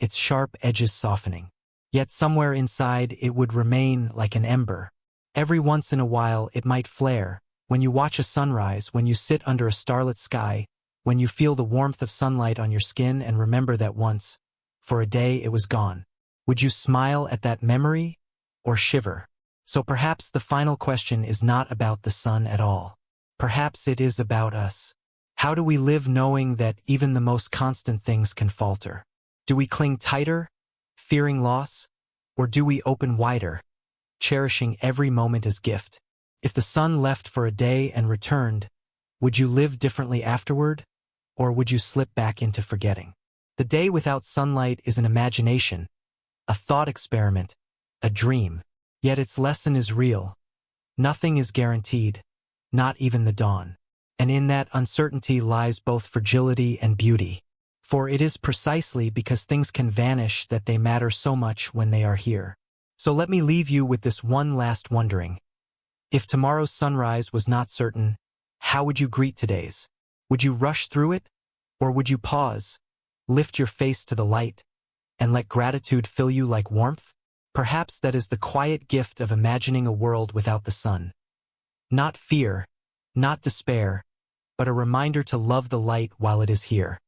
its sharp edges softening. Yet somewhere inside it would remain like an ember. Every once in a while it might flare, when you watch a sunrise, when you sit under a starlit sky, when you feel the warmth of sunlight on your skin and remember that once, for a day, it was gone. Would you smile at that memory, or shiver? So perhaps the final question is not about the sun at all. Perhaps it is about us. How do we live knowing that even the most constant things can falter? Do we cling tighter, fearing loss, or do we open wider, cherishing every moment as gift. If the sun left for a day and returned, would you live differently afterward, or would you slip back into forgetting? The day without sunlight is an imagination, a thought experiment, a dream. Yet its lesson is real. Nothing is guaranteed, not even the dawn. And in that uncertainty lies both fragility and beauty. For it is precisely because things can vanish that they matter so much when they are here. So let me leave you with this one last wondering. If tomorrow's sunrise was not certain, how would you greet today's? Would you rush through it? Or would you pause, lift your face to the light, and let gratitude fill you like warmth? Perhaps that is the quiet gift of imagining a world without the sun. Not fear, not despair, but a reminder to love the light while it is here.